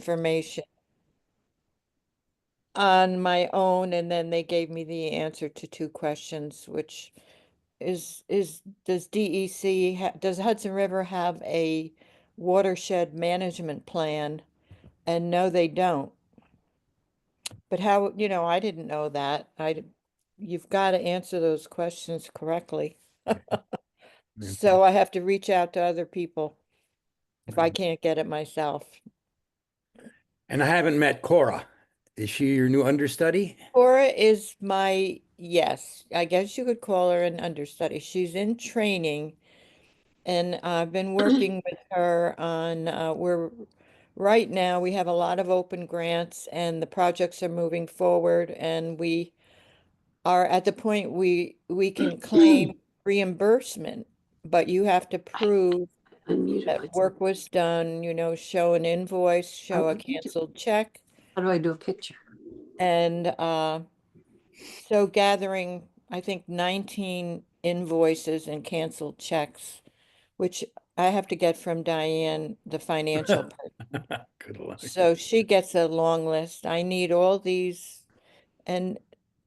information on my own, and then they gave me the answer to two questions, which does DEC, does Hudson River have a watershed management plan? And no, they don't. But how, I didn't know that. You've got to answer those questions correctly. So I have to reach out to other people if I can't get it myself. And I haven't met Cora. Is she your new understudy? Cora is yes, I guess you could call her an understudy. She's in training, and I've been working with her on, right now we have a lot of open grants and the projects are moving forward, and we are at the point we can claim reimbursement, but you have to prove Unmuted that myself. work was done, show an invoice, show a Oh, you do. canceled check. How do I do a picture? And so gathering, I think, 19 invoices and canceled checks, which I have to get from Diane, the financial person. Good luck. So she gets a long list. I need all these. And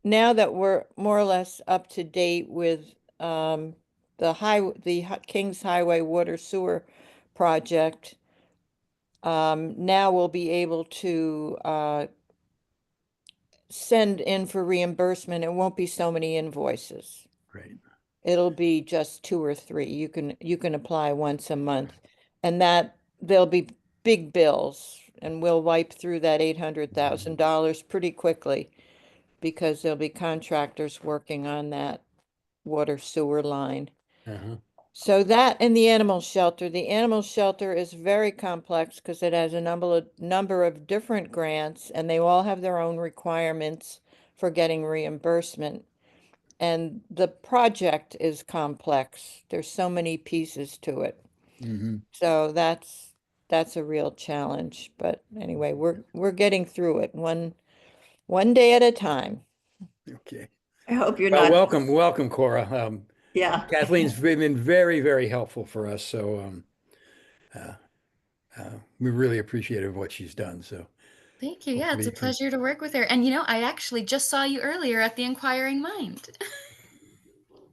now that we're more or less up to date with the Kings Highway Water Sewer project, now we'll be able to send in for reimbursement. It won't be so many invoices. Great. It'll be just two or three. You can apply once a month, and that there'll be big bills, and we'll wipe through that $800,000 pretty quickly because there'll be contractors working on that water sewer line. Uh-huh. So that and the animal shelter is very complex because it has a number of different grants, and they all have their own requirements for getting reimbursement. And the project is complex. There's so many pieces to it. Mm-hmm. So that's a real challenge. But anyway, we're getting through it one day at a time. Okay. I hope you're Well, not. welcome, Cora. Yeah. Kathleen's been very, very helpful for us. So we really appreciate what she's done. So Thank you. Yeah, it's a hopefully- pleasure to work with her. And I actually just saw you earlier at the Inquiring Mind.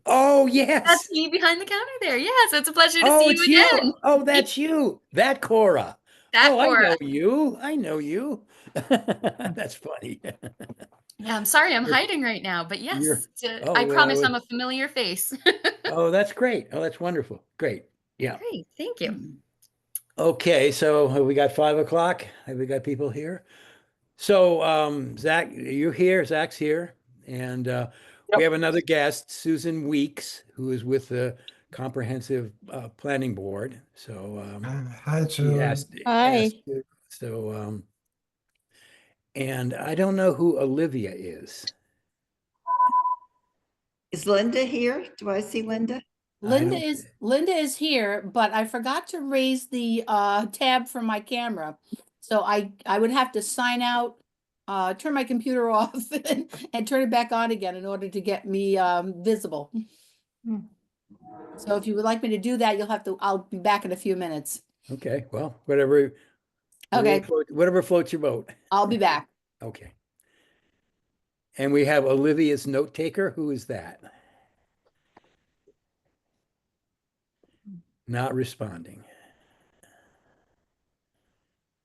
Oh, yes. That's me behind the counter there. Yeah, so it's a pleasure to Oh, see it's you you. again. Oh, that's you. That Cora. That Oh, Cora. I know you. I know you. That's funny. Yeah, I'm sorry I'm hiding right now, but You're- yes, oh, I well, promise I'm a familiar face. Oh, that's great. Oh, that's wonderful. Great. Yeah. Great, thank you. Okay, so have we got 5 o'clock? Have we got people here? So, Zach, you're here. Zach's here, and we have another guest, Susan Weeks, who is with the Comprehensive Planning Board. So, Hi, she Julie. Hi. so, and I don't know who Olivia is. Is Linda here? Do I see Linda? Linda Linda is here, but I forgot to raise the tab from my camera. So I would have to sign out, turn my computer off and turn it back on again in order to get me visible. So if you would like me to do that, I'll be back in a few minutes. Okay, well, whatever. Okay. Whatever floats your boat. I'll be back. Okay. And we have Olivia's note taker. Who is that? Not responding.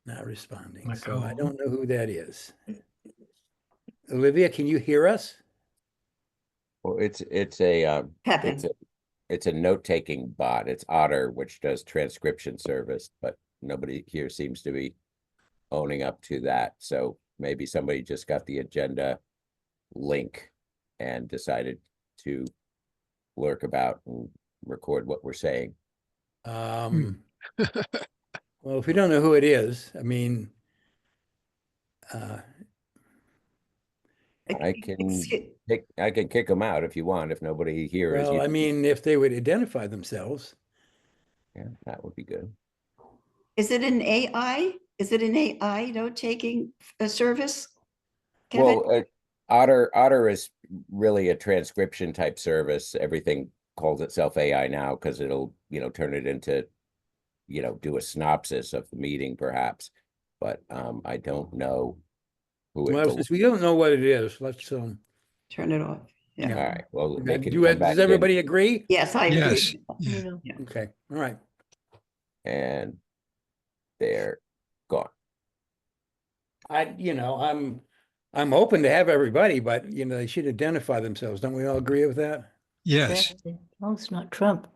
Not responding. So I don't know who that is. Olivia, can you hear us? Well, it's a Kevin. it's a note-taking bot. It's Otter, which does transcription service, but nobody here seems to be owning up to that. So maybe somebody just got the agenda link and decided to lurk about and record what we're saying. Well, if we don't know who it is, I mean, I can kick them out if you want, if nobody here is. well, I mean, if they would identify themselves. Yeah, that would be good. Is it an AI? Is it an AI note-taking service? Kevin? Well, Otter is really a transcription type service. Everything calls itself AI now because it'll, turn it into, do a synopsis of the meeting perhaps. but I don't know who it Well, belongs. since we don't know what it is, let's, Turn it off. yeah. All right, well, they can Do, come back does in everybody agree? Yes, I Yes. agree. Okay, all right. and they're gone. I'm open to have everybody, but they should identify themselves. Don't we all agree with that? Yes. Exactly. As long as it's not Trump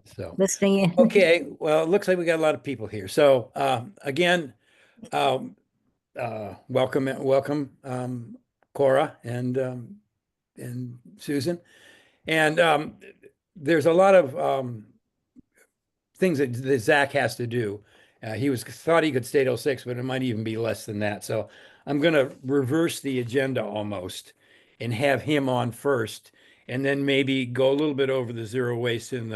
So, listening in. okay, well, it looks like we got a lot of people here. So, again, welcome, Cora and Susan. And there's a lot of things that Zach has to do. He thought he could stay till 6, but it might even be less than that. So I'm going to reverse the agenda almost and have him on first, and then maybe go a little bit over the zero waste and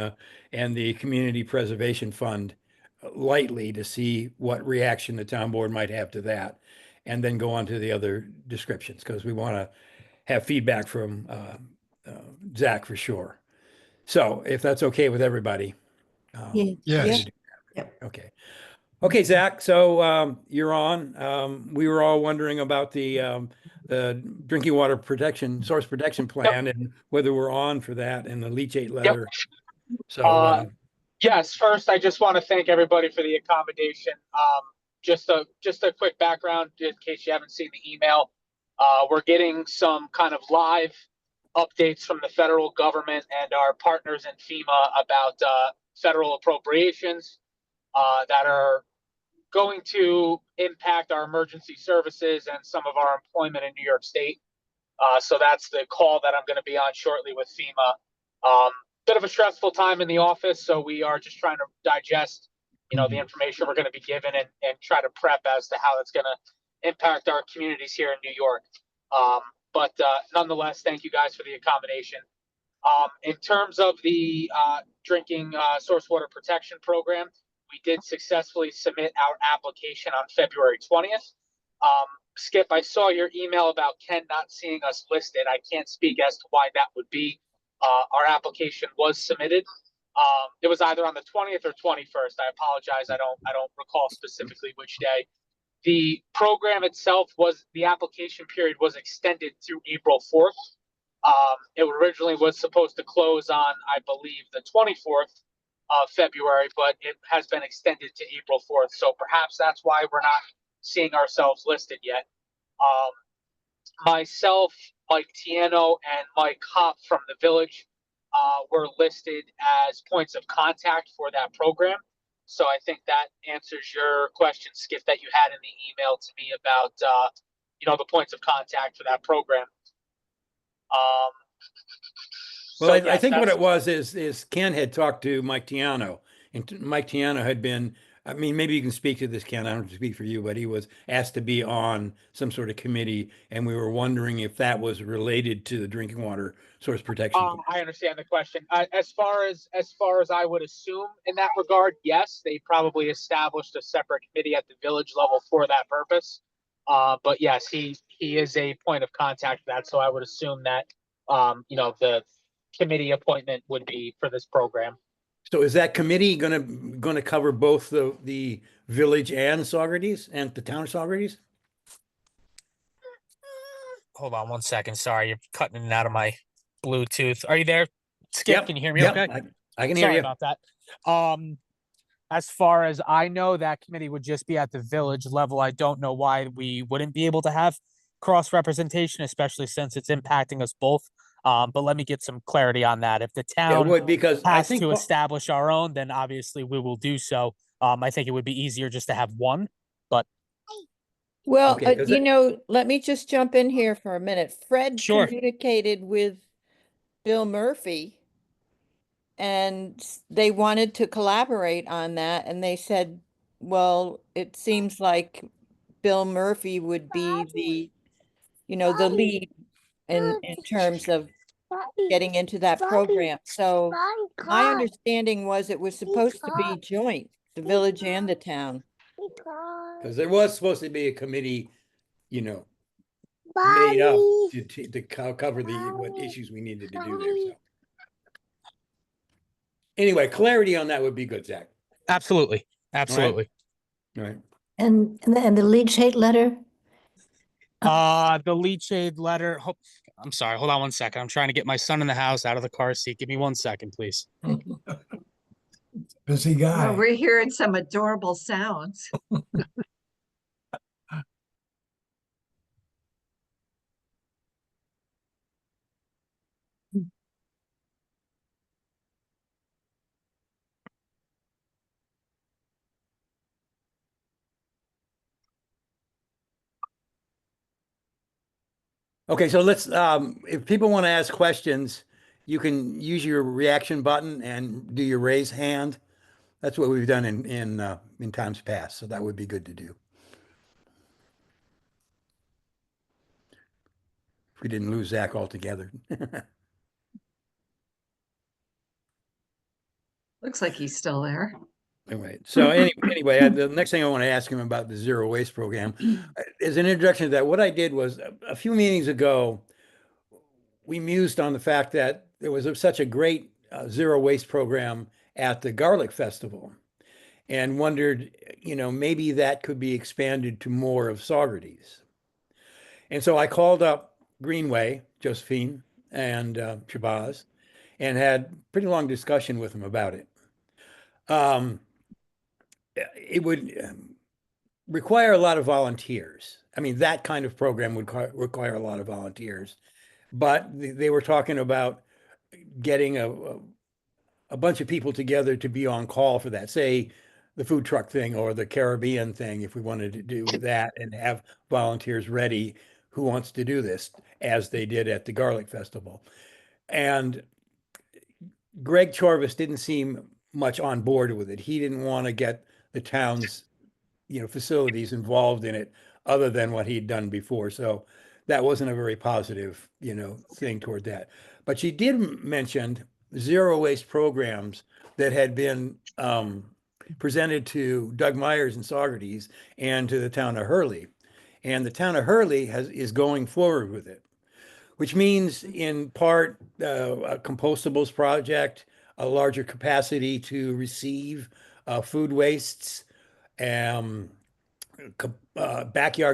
the community preservation fund lightly to see what reaction the town board might have to that, and then go on to the other descriptions, because we want to have feedback from Zach for sure. So if that's okay with everybody. Yeah. Yes. Okay. Okay, Zach, so you're on. We were all wondering about the drinking water source protection plan, and whether we're on for that and the leachate letter. So Yes, first, I just want to thank everybody for the accommodation. Just a quick background in case you haven't seen the email. We're getting some kind of live updates from the federal government and our partners in FEMA about federal appropriations that are going to impact our emergency services and some of our employment in New York State. So that's the call that I'm going to be on shortly with FEMA. Bit of a stressful time in the office, so we are just trying to digest, the information we're going to be given and try to prep as to how that's going to impact our communities here in New York. But nonetheless, thank you guys for the accommodation. In terms of the drinking source water protection program, we did successfully submit our application on February 20th. Skip, I saw your email about Ken not seeing us listed. I can't speak as to why that would be. Our application was submitted. It was either on the 20th or 21st. I apologize. I don't recall specifically which day. The program itself the application period was extended through April 4th. It originally was supposed to close on, I believe, the 24th of February, but it has been extended to April 4th. So perhaps that's why we're not seeing ourselves listed yet. Myself, Mike Tiano, and Mike Hopp from the village were listed as points of contact for that program. So I think that answers your question, Skip, that you had in the email to me about, the points of contact for that program. well, I think what it was is Ken had talked to Mike Tiano, and Mike Tiano had been, maybe you can speak to this, Ken. I don't speak for you, but he was asked to be on some sort of committee, and we were wondering if that was related to the drinking water source protection. I understand the question. As far as I would assume in that regard, yes, they probably established a separate committee at the village level for that purpose. But yes, he is a point of contact for that. So I would assume that the committee appointment would be for this program. So is that committee gonna cover both the village and Saugerties and the town of Saugerties? Hold on one second. Sorry, you're cutting in and out of my Bluetooth. Are you there? Skip, Yep, can you hear me yep, okay? I can hear Sorry you. about that. As far as I know, that committee would just be at the village level. I don't know why we wouldn't be able to have cross representation, especially since it's impacting us both. But let me get some clarity on that. If the Yeah, town it would, because I has think to establish our own, then obviously we will do so. I think it would be easier just to have one. Well, Okay, 'cause let me just jump in here for a minute. Fred Sure. communicated with Bill Murphy, and they wanted to collaborate on that, and they said, well, it seems like Bill Murphy would be the lead in terms of getting into that program. So my understanding was it was supposed to be joint, the village and the town. because there was supposed to be a committee, made up to cover what issues we needed to do there. So. Anyway, clarity on that would be good, Zach. Absolutely. Absolutely. Right. And the leachate letter? The lead shade letter. I'm sorry. Hold on one second. I'm trying to get my son in the house out of the car seat. Give me 1 second, please. Busy Well, guy. we're hearing some adorable sounds. Okay, so let's, if people want to ask questions, you can use your reaction button and do your raise hand. That's what we've done in times past, so that would be good to do. If we didn't lose Zach altogether. Looks like he's still there. Anyway, the next thing I want to ask him about the zero waste program is an introduction to that. What I did was a few meetings ago, we mused on the fact that there was such a great zero waste program at the Garlic Festival and wondered, maybe that could be expanded to more of Saugerties. And so I called up Greenway, Josephine, and Shabazz, and had pretty long discussion with them about it. It would require a lot of volunteers. I mean, that kind of program would require a lot of volunteers, but they were talking about getting a bunch of people together to be on call for that, say the food truck thing or the Caribbean thing, if we wanted to do that and have volunteers ready who wants to do this, as they did at the Garlic Festival. And Greg Chorvis didn't seem much on board with it. He didn't want to get the town's, facilities involved in it other than what he'd done before. So that wasn't a very positive, thing toward that. But she did mention zero waste programs that had been presented to Doug Myers and Saugerties and to the town of Hurley. And the town of Hurley is going forward with it, which means in part a compostables project, a larger capacity to receive food wastes, backyard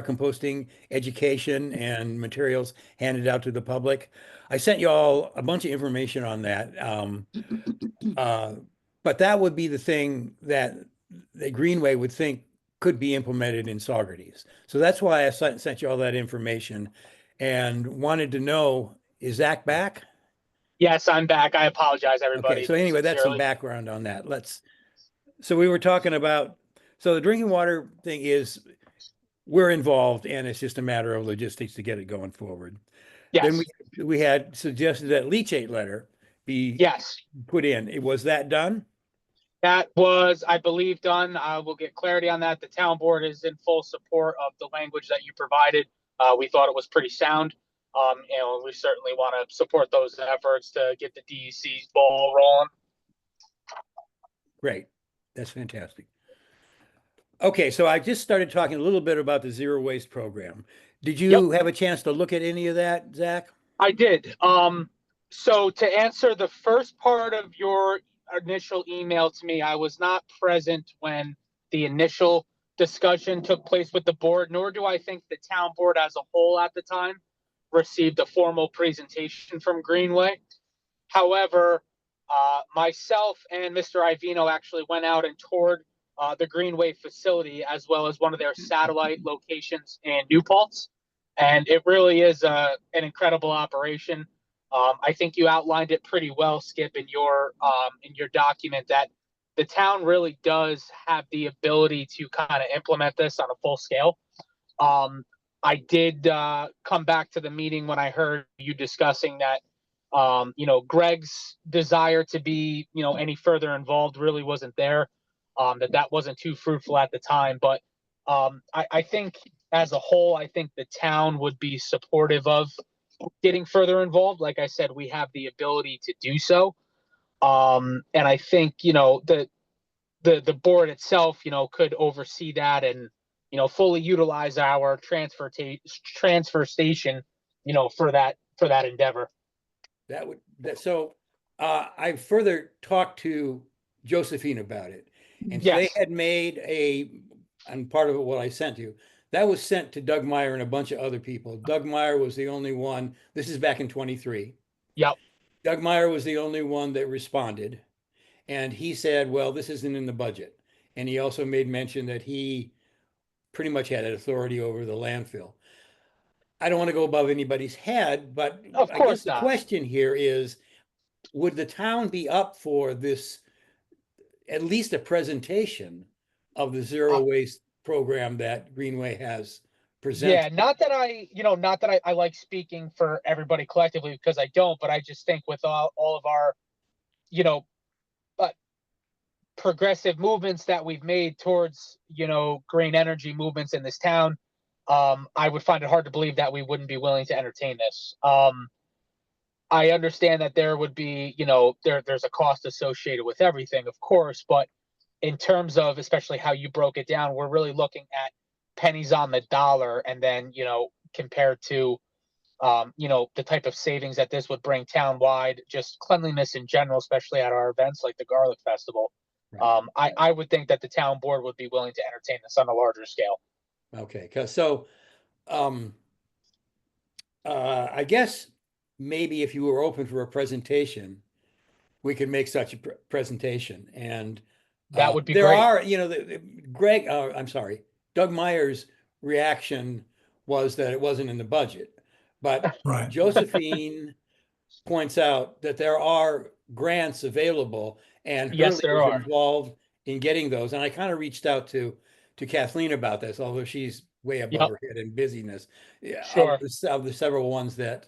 composting education and materials handed out to the public. I sent you all a bunch of information on that. But that would be the thing that the Greenway would think could be implemented in Saugerties. So that's why I sent you all that information and wanted to know, is Zach back? Yes, I'm back. I apologize, everybody. Okay, so anyway, that's some sincerely. background on that. So we were talking about, so the drinking water thing is, we're involved and it's just a matter of logistics to get it going forward. Yes. Then we had suggested that leachate letter be Yes. put in. Was that done? That was, I believe, done. I will get clarity on that. The town board is in full support of the language that you provided. We thought it was pretty sound. We certainly want to support those efforts to get the DEC's ball rolling. Great. That's fantastic. Okay, so I just started talking a little bit about the zero waste program. Did you have a chance to look at any of that, Zach? I did. So to answer the first part of your initial email to me, I was not present when the initial discussion took place with the board, nor do I think the town board as a whole at the time received a formal presentation from Greenway. However, myself and Mr. Ivino actually went out and toured the Greenway facility as well as one of their satellite locations in New Paltz. And it really is an incredible operation. I think you outlined it pretty well, Skip, in your document, that the town really does have the ability to kind of implement this on a full scale. I did come back to the meeting when I heard you discussing that, Greg's desire to be, any further involved really wasn't there, that wasn't too fruitful at the time. But I think as a whole, I think the town would be supportive of getting further involved. Like I said, we have the ability to do so. And I think, the board itself, could oversee that and, fully utilize our transfer station, for that endeavor. So I further talked to Josephine about it. And so they Yes. had made and part of it, what I sent you, that was sent to Doug Meyer and a bunch of other people. Doug Meyer was the only one, this is back in 23. Yep. Doug Meyer was the only one that responded. And he said, well, this isn't in the budget. And he also made mention that he pretty much had authority over the landfill. I don't want to go above anybody's head, but Of I course guess the not. question here is, would the town be up for this, at least a presentation of the zero waste program that Greenway has presented? Yeah, not that I like speaking for everybody collectively, because I don't, but I just think with all of our, progressive movements that we've made towards, green energy movements in this town, I would find it hard to believe that we wouldn't be willing to entertain this. I understand that there would be, there's a cost associated with everything, of course, but in terms of especially how you broke it down, we're really looking at pennies on the dollar, and then, compared to, the type of savings that this would bring townwide, just cleanliness in general, especially at our events like the Garlic Festival. Right. I would think that the town board would be willing to entertain this on a larger scale. Okay, so I guess maybe if you were open for a presentation, we could make such a presentation. And That would be there great. are, Doug Meyer's reaction was that it wasn't in the budget. But Right. Josephine points out that there are grants available, and Yes, Hurley there was are. involved in getting those. And I kind of reached out to Kathleen about this, although she's way above Yep. her head in busyness. Yeah, Sure. of the several ones that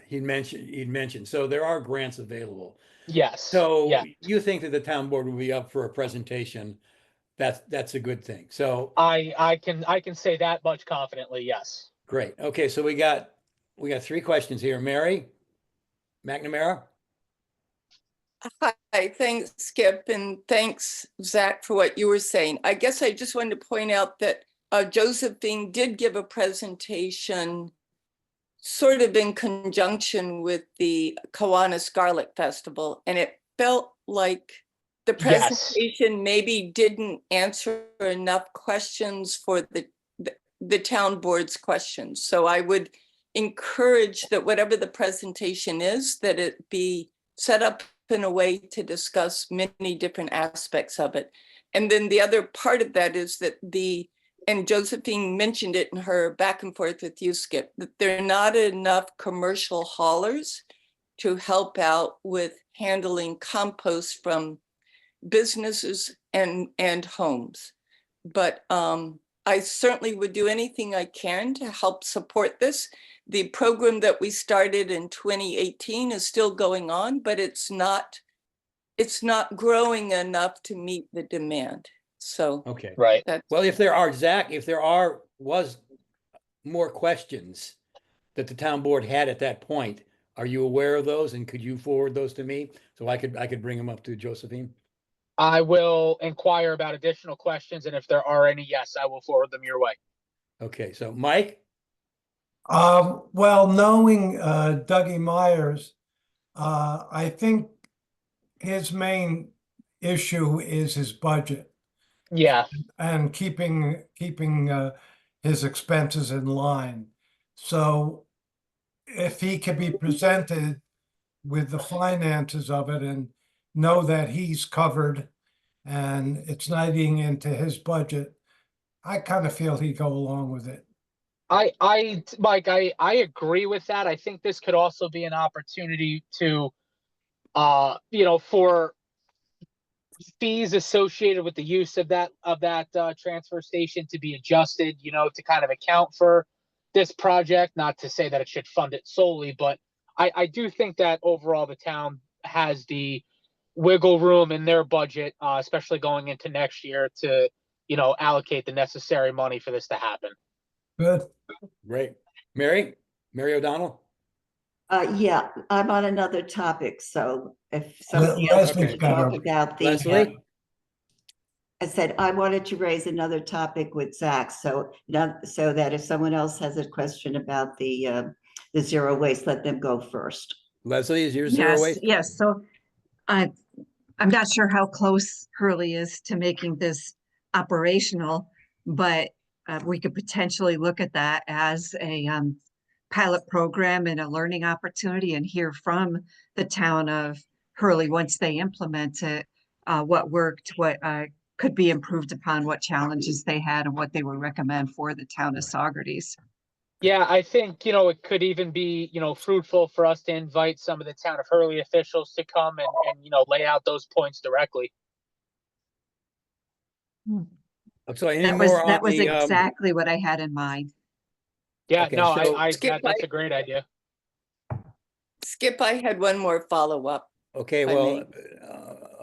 he'd mentioned. So there are grants available. Yes. So yeah. you think that the town board will be up for a presentation? That's a good thing. So I can say that much confidently. Yes. great. Okay, so we got 3 questions here. Mary McNamara. Hi, thanks, Skip, and thanks, Zach, for what you were saying. I guess I just wanted to point out that Josephine did give a presentation sort of in conjunction with the Kiwanis Garlic Festival, and it felt like the Yes. presentation maybe didn't answer enough questions for the town board's questions. So I would encourage that whatever the presentation is, that it be set up in a way to discuss many different aspects of it. And then the other part of that is that and Josephine mentioned it in her back and forth with you, Skip, that there are not enough commercial haulers to help out with handling compost from businesses and homes. But I certainly would do anything I can to help support this. The program that we started in 2018 is still going on, but it's not growing enough to meet the demand. So Okay. Right. Well, if there was more questions that the town board had at that point, are you aware of those, and could you forward those to me so I could bring them up to Josephine? I will inquire about additional questions, and if there are any, yes, I will forward them your way. Okay, so Mike. Well, knowing Dougie Myers, I think his main issue is his budget Yeah. and keeping his expenses in line. So if he can be presented with the finances of it and know that he's covered and it's not eating into his budget, I kind of feel he'd go along with it. Mike, I agree with that. I think this could also be an opportunity to, for fees associated with the use of that transfer station to be adjusted, to kind of account for this project. Not to say that it should fund it solely, but I do think that overall the town has the wiggle room in their budget, especially going into next year, to, allocate the necessary money for this to happen. Good. Great. Mary O'Donnell. Yeah, I'm on another topic, so if somebody else Leslie's could got talk her. about the, Leslie? I said I wanted to raise another topic with Zach, so that if someone else has a question about the zero waste, let them go first. Leslie, is your zero waste? Yes. So I'm not sure how close Hurley is to making this operational, but we could potentially look at that as a pilot program and a learning opportunity and hear from the town of Hurley once they implement it, what worked, what could be improved upon, what challenges they had, and what they would recommend for the town of Saugerties. Yeah, I think, it could even be, fruitful for us to invite some of the town of Hurley officials to come and lay out those points directly. So any That more on was the, exactly what I had in mind. Yeah, Okay, no, so- Skip, that's a great idea. Skip, I had one more follow-up. okay, if I well, may.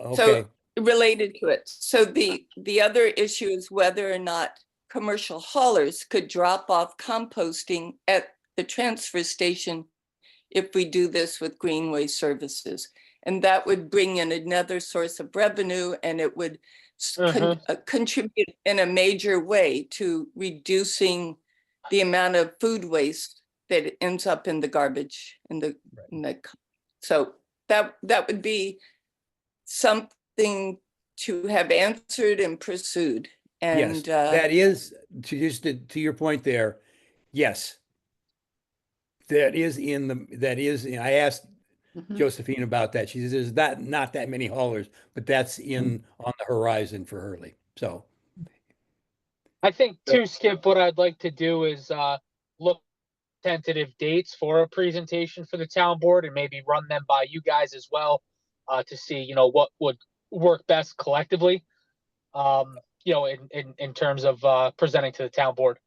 okay, So related to it. So the other issue is whether or not commercial haulers could drop off composting at the transfer station if we do this with Greenway Services. And that would bring in another source of revenue, and it would contribute in a major way to reducing the amount of food waste that ends up in the garbage so that would be something to have answered and pursued. yes, And that is, to your point there, yes. That is I asked Josephine about that. She says there's not that many haulers, but that's on the horizon for Hurley. So I think too, Skip, what I'd like to do is look tentative dates for a presentation for the town board and maybe run them by you guys as well to see, what would work best collectively, in terms of presenting to the town board.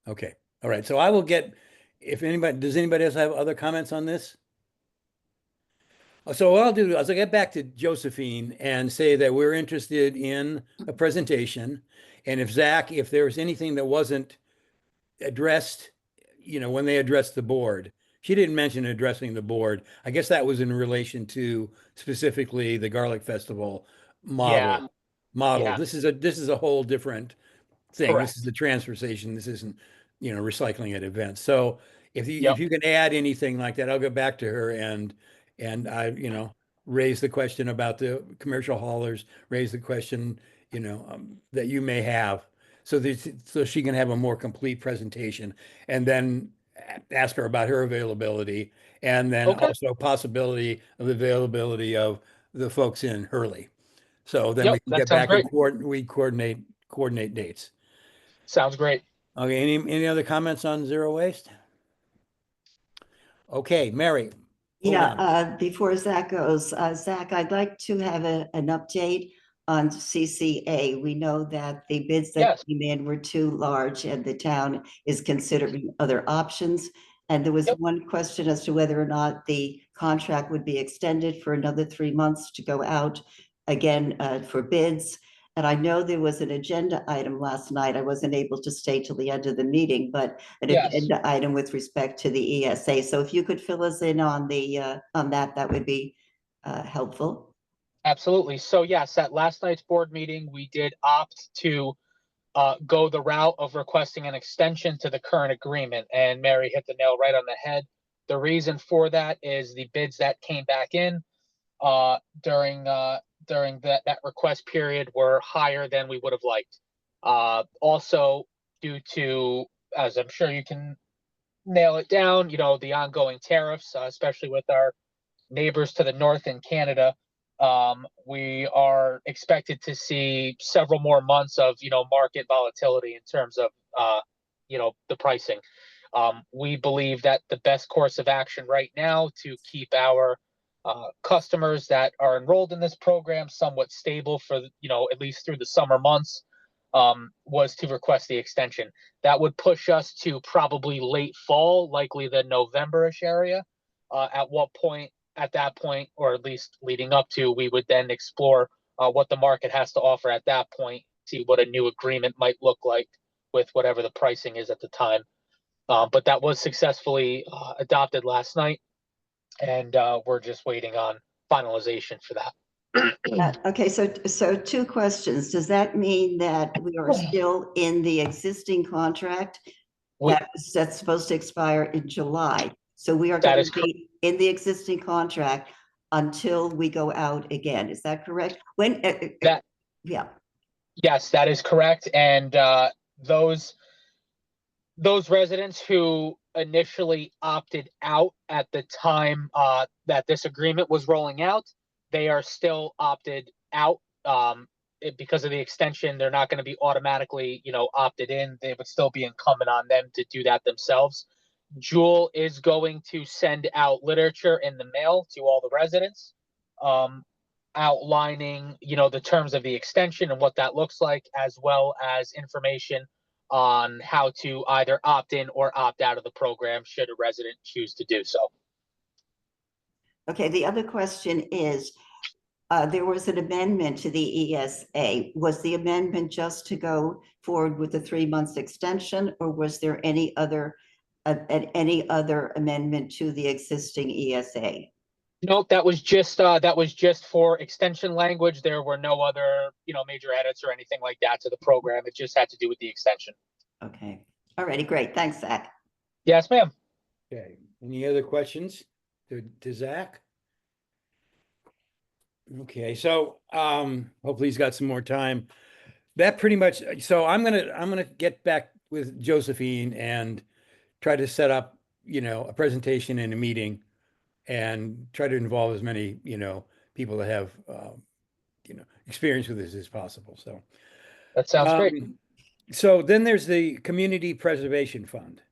okay, all right. So I will get, does anybody else have other comments on this? So what I'll do is I'll get back to Josephine and say that we're interested in a presentation. And if Zach, if there was anything that wasn't addressed, when they addressed the board, she didn't mention addressing the board. I guess that was in relation to specifically the Garlic Festival model. Yeah. This is a whole different thing. Correct. This is the transfer station. This isn't, recycling at events. So if you can add anything like that, I'll go back to her and I, raise the question about the commercial haulers, raise the question, that you may have. So she can have a more complete presentation, and then ask her about her availability, and then also possibility of availability of the folks in Hurley. So then we can get back and coordinate dates. Sounds great. Okay, any other comments on zero waste? Okay, Mary. hold on. Yeah, before Zach goes, Zach, I'd like to have an update on CCA. We know that the bids that came in were too large and the town is considering other options. And there was one question as to whether or not the contract would be extended for another 3 months to go out again for bids. And I know there was an agenda item last night. I wasn't able to stay till the end of the meeting, but an agenda item with respect to the ESA. So if you could fill us in on that would be helpful. Absolutely. So yes, at last night's board meeting, we did opt to go the route of requesting an extension to the current agreement. And Mary hit the nail right on the head. The reason for that is the bids that came back in during that request period were higher than we would have liked. Also due to, as I'm sure you can nail it down, the ongoing tariffs, especially with our neighbors to the north in Canada. We are expected to see several more months of, market volatility in terms of, the pricing. We believe that the best course of action right now to keep our customers that are enrolled in this program somewhat stable for, at least through the summer months, was to request the extension. That would push us to probably late fall, likely the November-ish area, at that point, or at least leading up to, we would then explore what the market has to offer at that point, see what a new agreement might look like with whatever the pricing is at the time. But that was successfully adopted last night, and we're just waiting on finalization for that. Okay, so two questions. Does that mean that we are still in the existing contract that's supposed to expire in July? So we are going to be in the existing contract until we go out again. Is that correct? When, That- yeah, Yes, that is correct. And those residents who initially opted out at the time that this agreement was rolling out, they are still opted out. Because of the extension, they're not going to be automatically, opted in. They would still be incumbent on them to do that themselves. Jewel is going to send out literature in the mail to all the residents, outlining, the terms of the extension and what that looks like, as well as information on how to either opt in or opt out of the program should a resident choose to do so. okay, the other question is, there was an amendment to the ESA. Was the amendment just to go forward with the 3 months extension, or was there any other amendment to the existing ESA? Nope, that was just for extension language. There were no other, major edits or anything like that to the program. It just had to do with the extension. Okay, all righty, great. Thanks, Zach. Yes, ma'am. Okay, any other questions to Zach? Okay, so hopefully he's got some more time. That pretty much, so I'm gonna get back with Josephine and try to set up, a presentation and a meeting and try to involve as many, people that have experience with this as possible. So That sounds great. So then there's the Community Preservation Fund.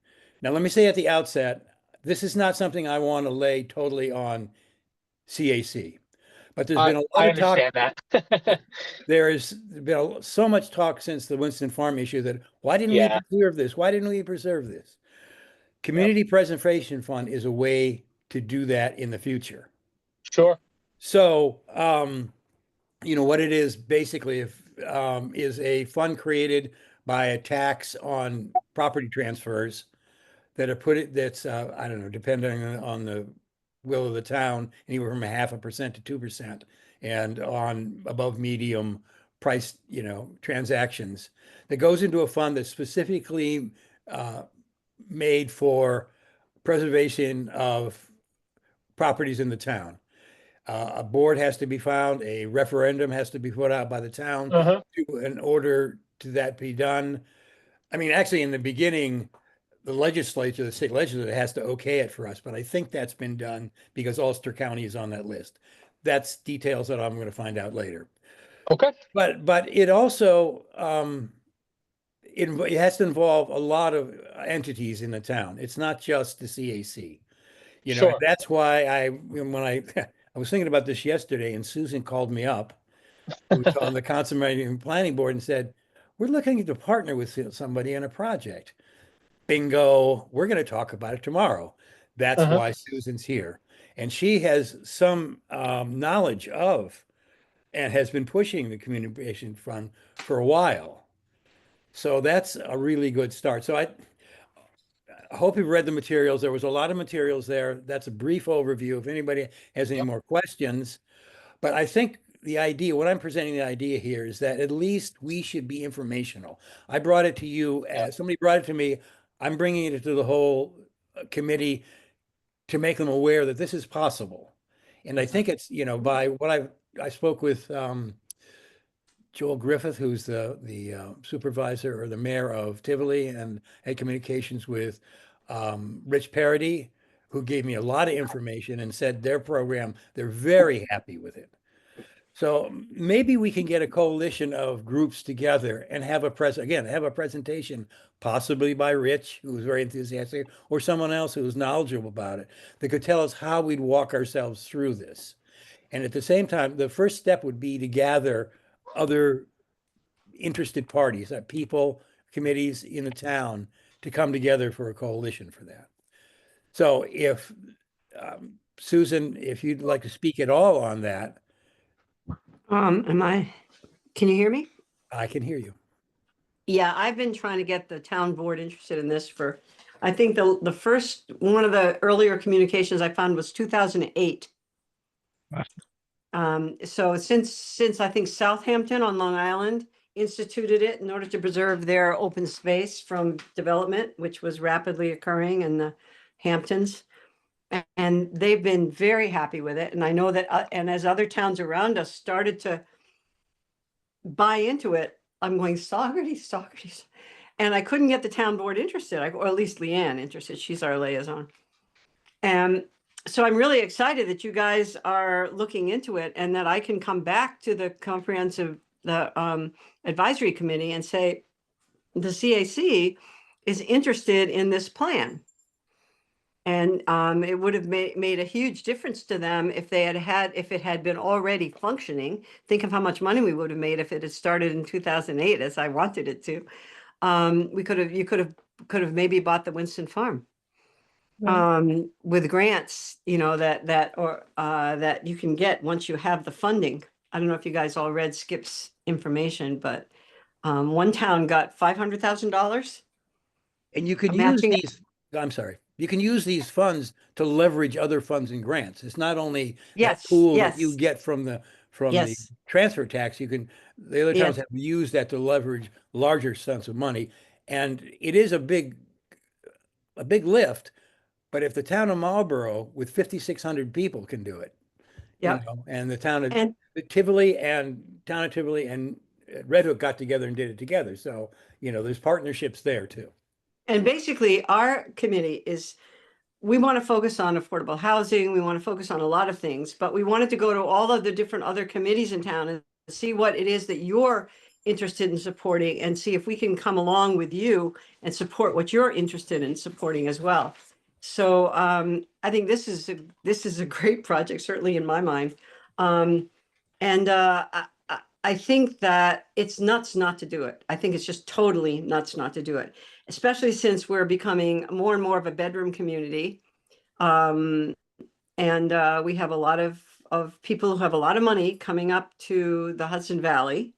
Now, let me say at the outset, this is not something I want to lay totally on CAC. But there's been a lot I of talk. understand that. There has been so much talk since the Winston Farm issue that why didn't we preserve this? Why didn't we preserve this? Community Preservation Fund is a way to do that in the future. Sure. So, what it is basically is a fund created by a tax on property transfers that are that's, I don't know, depending on the will of the town, anywhere from 0.5% to 2%, and on above medium price, transactions that goes into a fund that's specifically made for preservation of properties in the town. A board has to be found, a referendum has to be put out by the town in order to that be done. I mean, actually, in the beginning, the state legislature has to okay it for us, but I think that's been done because Ulster County is on that list. That's details that I'm going to find out later. Okay. But it also it has to involve a lot of entities in the town. It's not just the CAC. Sure. That's why when I was thinking about this yesterday, and Susan called me up, who's on the Conservation Planning Board, and said, "We're looking to partner with somebody in a project." Bingo, we're going to talk about it tomorrow. That's why Susan's here. And she has some knowledge of and has been pushing the Communication Fund for a while. So that's a really good start. So I hope you've read the materials. There was a lot of materials there. That's a brief overview. If anybody has any more questions, but I think the idea, what I'm presenting the idea here is that at least we should be informational. I brought it to you as somebody brought it to me. I'm bringing it to the whole committee to make them aware that this is possible. And I think it's, by what I spoke with Joel Griffith, who's the supervisor or the mayor of Tivoli, and had communications with Rich Parody, who gave me a lot of information and said their program, they're very happy with it. So maybe we can get a coalition of groups together and have a presentation, possibly by Rich, who's very enthusiastic, or someone else who's knowledgeable about it, that could tell us how we'd walk ourselves through this. And at the same time, the first step would be to gather other interested parties, people, committees in the town, to come together for a coalition for that. So if Susan, if you'd like to speak at all on that. Can you hear me? I can hear you. Yeah, I've been trying to get the town board interested in this for, I think the first, one of the earlier communications I found was 2008. So since I think Southampton on Long Island instituted it in order to preserve their open space from development, which was rapidly occurring in the Hamptons. And they've been very happy with it. And I know that, and as other towns around us started to buy into it, I'm going, Saugerties. And I couldn't get the town board interested, or at least Leanne interested. She's our liaison. And so I'm really excited that you guys are looking into it and that I can come back to the advisory committee and say, the CAC is interested in this plan. And it would have made a huge difference to them if they if it had been already functioning. Think of how much money we would have made if it had started in 2008, as I wanted it to. You could have maybe bought the Winston Farm with grants, you know, that you can get once you have the funding. I don't know if you guys all read Skip's information, but one town got $500,000. And you could use these, I'm sorry, you can use these funds to leverage other funds and grants. It's not only that pool that you get from the transfer tax. You can, the other towns have used that to leverage larger sums of money. And it is a big lift, but if the town of Marlborough with 5,600 people can do it, you know, and the town of Tivoli and Red Hook got together and did it together. So, you know, there's partnerships there too. And basically our committee we want to focus on affordable housing. We want to focus on a lot of things, but we wanted to go to all of the different other committees in town and see what it is that you're interested in supporting and see if we can come along with you and support what you're interested in supporting as well. So I think this is a great project, certainly in my mind. I think that it's nuts not to do it. I think it's just totally nuts not to do it, especially since we're becoming more and more of a bedroom community. We have a lot of people who have a lot of money coming up to the Hudson Valley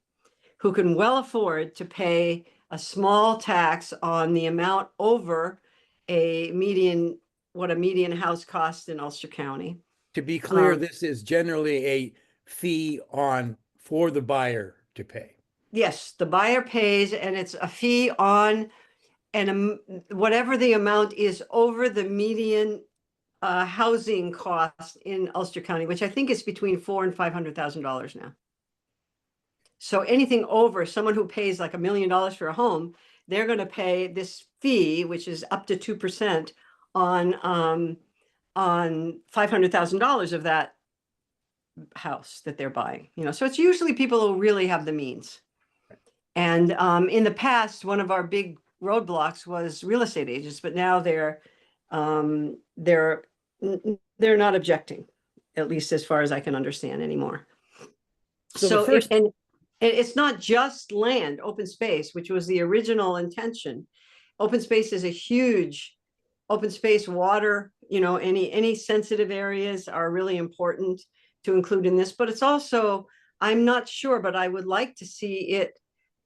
who can well afford to pay a small tax on the amount over what a median house costs in Ulster County. To be clear, this is generally a fee for the buyer to pay. Yes, the buyer pays, and it's a fee on whatever the amount is over the median housing cost in Ulster County, which I think is between $400,000 and $500,000 now. So anything over, someone who pays like $1 million for a home, they're going to pay this fee, which is up to 2% on $500,000 of that house that they're buying. You know, so it's usually people who really have the means. And in the past, one of our big roadblocks was real estate agents, but now they're not objecting, at least as far as I can understand anymore. So it's not just land, open space, which was the original intention. Open space is a huge open space, water, you know, any sensitive areas are really important to include in this, but it's also, I'm not sure, but I would like to see it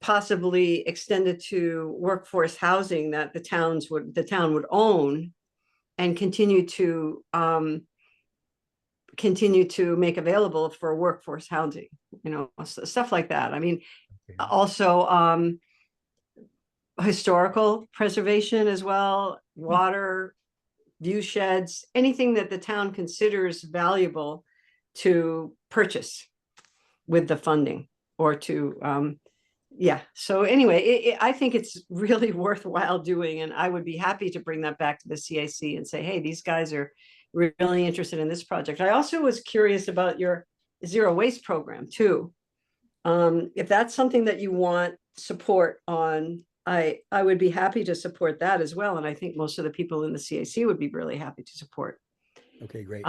possibly extended to workforce housing that the town would own and continue to make available for workforce housing, you know, stuff like that. I mean, also historical preservation as well, water, view sheds, anything that the town considers valuable to purchase with the funding or to, so anyway, I think it's really worthwhile doing, and I would be happy to bring that back to the CAC and say, hey, these guys are really interested in this project. I also was curious about your zero waste program too. If that's something that you want support on, I would be happy to support that as well. And I think most of the people in the CAC would be really happy to support. Okay, great.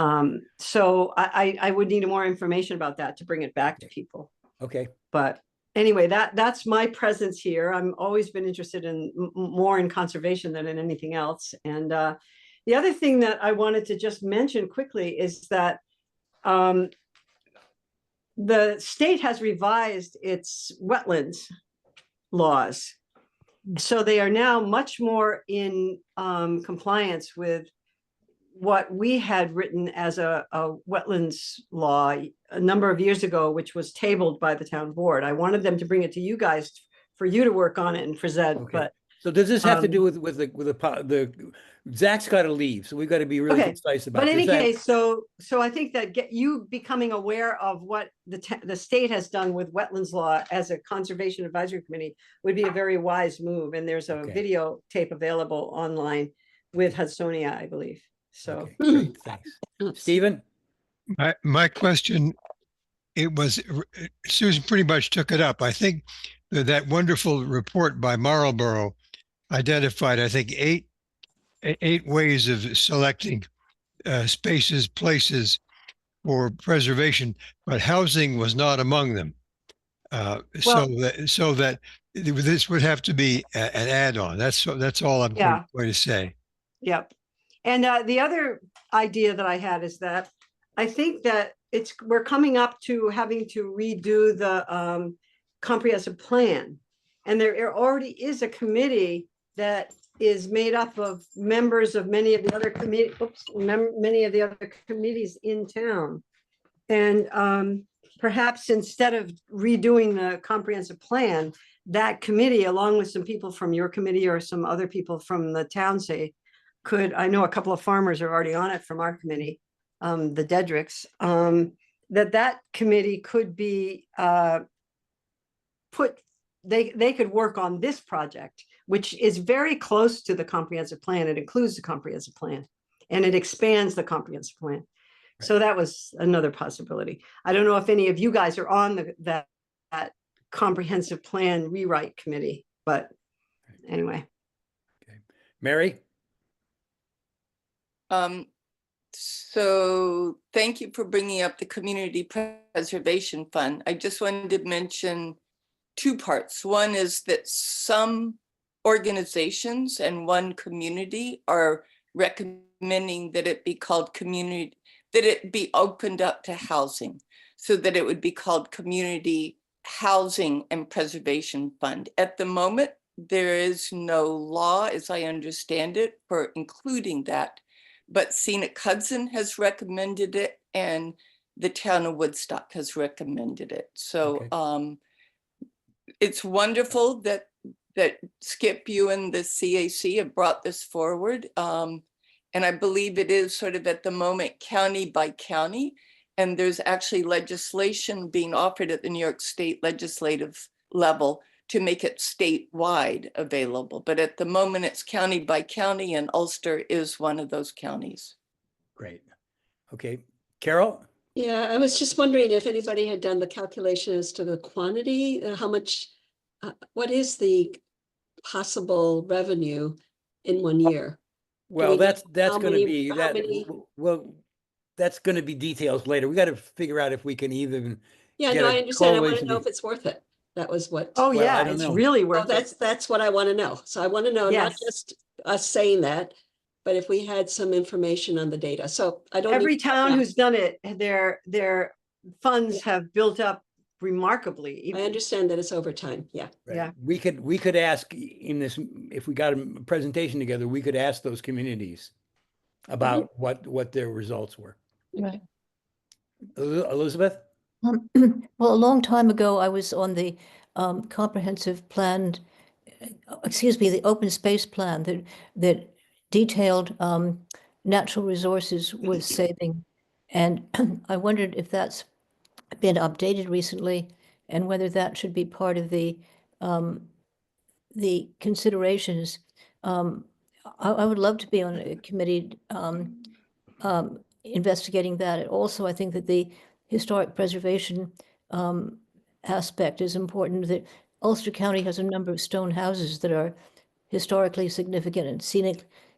So I would need more information about that to bring it back to people. Okay. But anyway, that's my presence here. I've always been interested in more in conservation than in anything else. And the other thing that I wanted to just mention quickly is that the state has revised its wetlands laws. So they are now much more in compliance with what we had written as a wetlands law a number of years ago, which was tabled by the town board. I wanted them to bring it to you guys for you to work on it and present, but So does this have to Um, do with the Zach's got to leave, so we've got to be really Okay, concise about But in this. any case, so I think that you becoming aware of what the state has done with wetlands law as a conservation advisory committee would be a very wise move. And there's a Okay. video tape available online with Hudsonia, I believe. So. Okay, great, thanks. Stephen? My question, it was, Susan pretty much took it up. I think that wonderful report by Marlborough identified, I think, eight ways of selecting spaces, places for preservation, but housing was not among them. So that this would have to be an add-on. That's all I'm going to say. Yep. And the other idea that I had is that I think that we're coming up to having to redo the comprehensive plan. And there already is a committee that is made up of members of many of the other committees in town. And perhaps instead of redoing the comprehensive plan, that committee, along with some people from your committee or some other people from the town, say, I know a couple of farmers are already on it from our committee, the Dedricks, that committee could be they could work on this project, which is very close to the comprehensive plan. It includes the comprehensive plan and it expands the comprehensive plan. Right. So that was another possibility. I don't know if any of you guys are on that comprehensive plan rewrite committee, but anyway. Okay. Mary? So thank you for bringing up the Community Preservation Fund. I just wanted to mention two parts. One is that some organizations and one community are recommending that it be called that it be opened up to housing, so that it would be called Community Housing and Preservation Fund. At the moment, there is no law, as I understand it, for including that. But Scenic Hudson has recommended it, and the town of Woodstock has recommended it. So it's wonderful that Skip, you and the CAC have brought this forward. And I believe it is sort of at the moment county by county, and there's actually legislation being offered at the New York State legislative level to make it statewide available. But at the moment it's county by county, and Ulster is one of those counties. Great. Okay, Carol? Yeah, I was just wondering if anybody had done the calculation as to the quantity, how much, what is the possible revenue in 1 year? Well, that's going to be that. Well, that's going to be details later. We got to figure out if we can even. Yeah, no, I understand. I want to know if it's worth it. That was what. Oh yeah, it's really worth it. That's what I want to know. So I want to know, not just us saying that, but if we had some information on the data. So I don't. Every town who's done it, their funds have built up remarkably. I understand that it's over time. Yeah. Right. Yeah. We could ask in this, if we got a presentation together, we could ask those communities about what their results were. Right. Elizabeth? Well, a long time ago, I was on the comprehensive plan, the open space plan that detailed natural resources with saving. And I wondered if that's been updated recently and whether that should be part of the considerations. I would love to be on a committee investigating that. Also, I think that the historic preservation aspect is important. That Ulster County has a number of stone houses that are historically significant and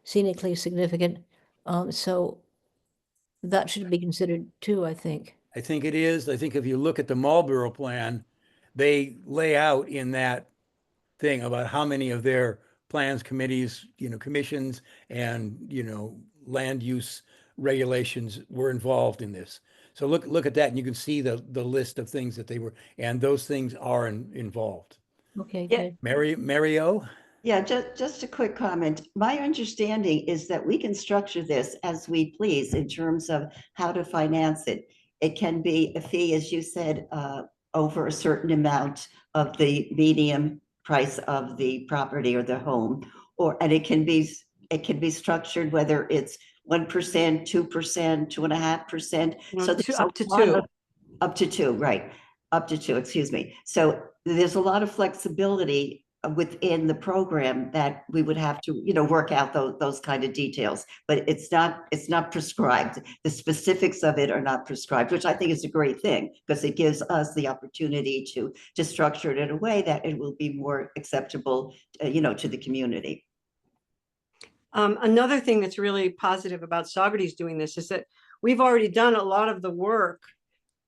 scenically significant. So that should be considered too, I think. I think it is. I think if you look at the Marlborough plan, they lay out in that thing about how many of their plans, committees, commissions, and, land use regulations were involved in this. So look at that, and you can see the list of things that they were, and those things are involved. Okay, Yeah. good. Mario? Yeah, just a quick comment. My understanding is that we can structure this as we please in terms of how to finance it. It can be a fee, as you said, over a certain amount of the medium price of the property or the home, and it can be structured whether it's 1%, 2%, 2.5%. No, So two- there's up a to lot of- 2. Up to 2, right. Up to 2, excuse me. So there's a lot of flexibility within the program that we would have to, work out those kind of details. But it's not prescribed. The specifics of it are not prescribed, which I think is a great thing because it gives us the opportunity to structure it in a way that it will be more acceptable, to the community. Another thing that's really positive about Saugerties doing this is that we've already done a lot of the work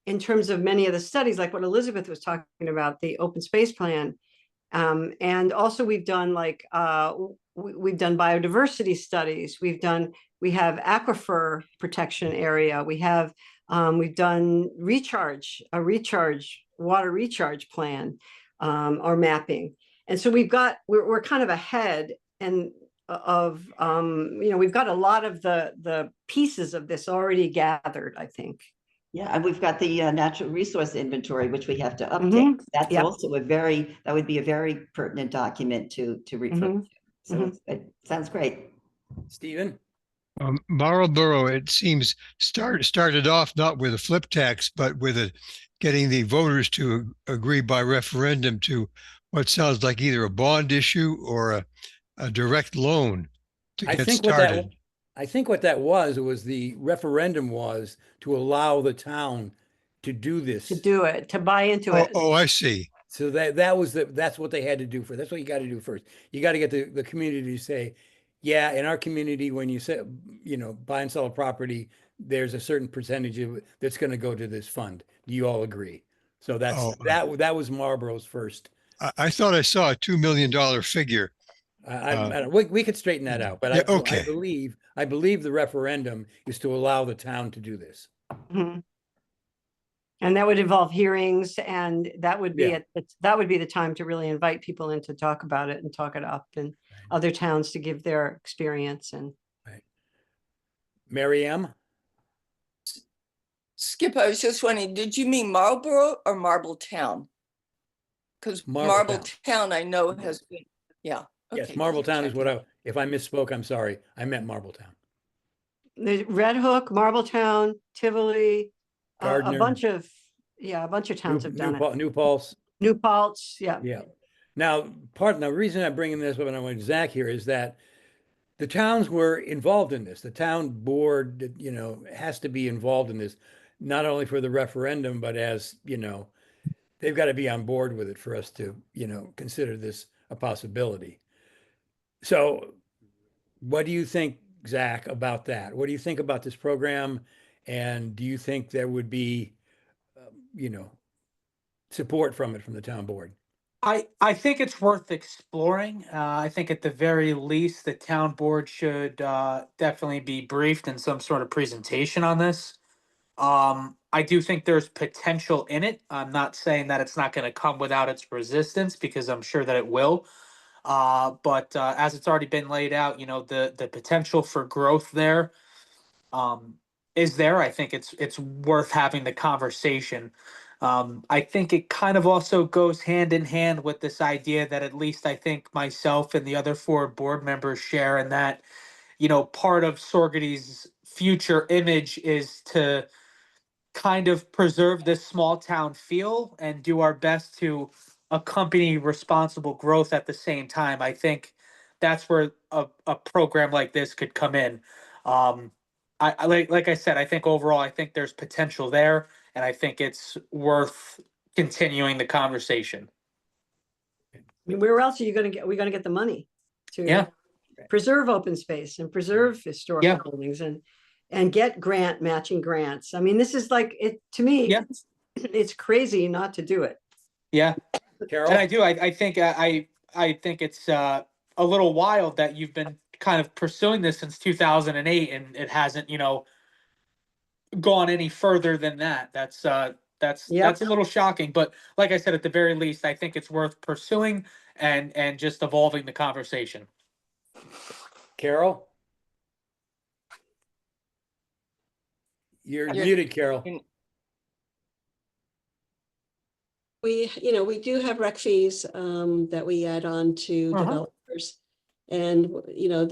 in terms of many of the studies, like what Elizabeth was talking about, the open space plan. And also we've done we've done biodiversity studies. We have aquifer protection area. We've done water recharge plan, or mapping. And so we're kind of ahead we've got a lot of the pieces of this already gathered, I think. Yeah, and we've got the natural resource inventory, which we have to update. Mhm. That's Yep. also that would be a very pertinent document to refer to. So it sounds great. Stephen? Marlboro, it seems, started off not with a flip tax, but with getting the voters to agree by referendum to what sounds like either a bond issue or a direct loan to get started. I think what that was the referendum was to allow the town to do this. To do it, to buy into it. Oh, I see. So that's what they had to do that's what you got to do first. You got to get the community to say, yeah, in our community, when you say, buy and sell a property, there's a certain percentage of it that's going to go to this fund. Do you all agree? So that was Marlboro's first. I thought I saw a $2 million figure. We could straighten that out, but yeah, I okay. believe the referendum is to allow the town to do this. Mm-hmm. And that would involve hearings, and that would be the time to really invite people in to talk about it and talk it up, and other towns to give their experience. And Mary M? Skip, I was just wondering, did you mean Marlboro or Marbletown? Because Marbletown I know has been, yeah. Yes, Okay, Marbletown is if I misspoke, I'm sorry. I meant Marbletown. the Red Hook, Marbletown, Tivoli, a Gardner. bunch of towns have done it. New Paltz. New Paltz, yeah. Yeah. Now, the reason I'm bringing this up and I want Zach here is that the towns were involved in this. The town board, has to be involved in this, not only for the referendum, but as, they've got to be on board with it for us to, consider this a possibility. So what do you think, Zach, about that? What do you think about this program? And do you think there would be, support from the town board? I think it's worth exploring. I think at the very least, the town board should definitely be briefed in some sort of presentation on this. I do think there's potential in it. I'm not saying that it's not going to come without its resistance, because I'm sure that it will. But as it's already been laid out, the potential for growth there is there. I think it's worth having the conversation. I think it kind of also goes hand in hand with this idea that at least I think myself and the other 4 board members share, and that, part of Saugerties' future image is to kind of preserve this small town feel and do our best to accompany responsible growth at the same time. I think that's where a program like this could come in. I like I said, I think overall, I think there's potential there, and I think it's worth continuing the conversation. I mean, where else are we going to get the money to preserve open space and preserve historical buildings and get matching grants? I mean, this is like it to me. It's crazy not to do it. Yeah, Carol? And I do. I think I think it's a little wild that you've been kind of pursuing this since 2008, and it hasn't, gone any further than that. That's a little shocking. But like I said, at the very least, I think it's worth pursuing and just evolving the conversation. Carol? You're muted, Carol. we do have rec fees that we add on to developers. And,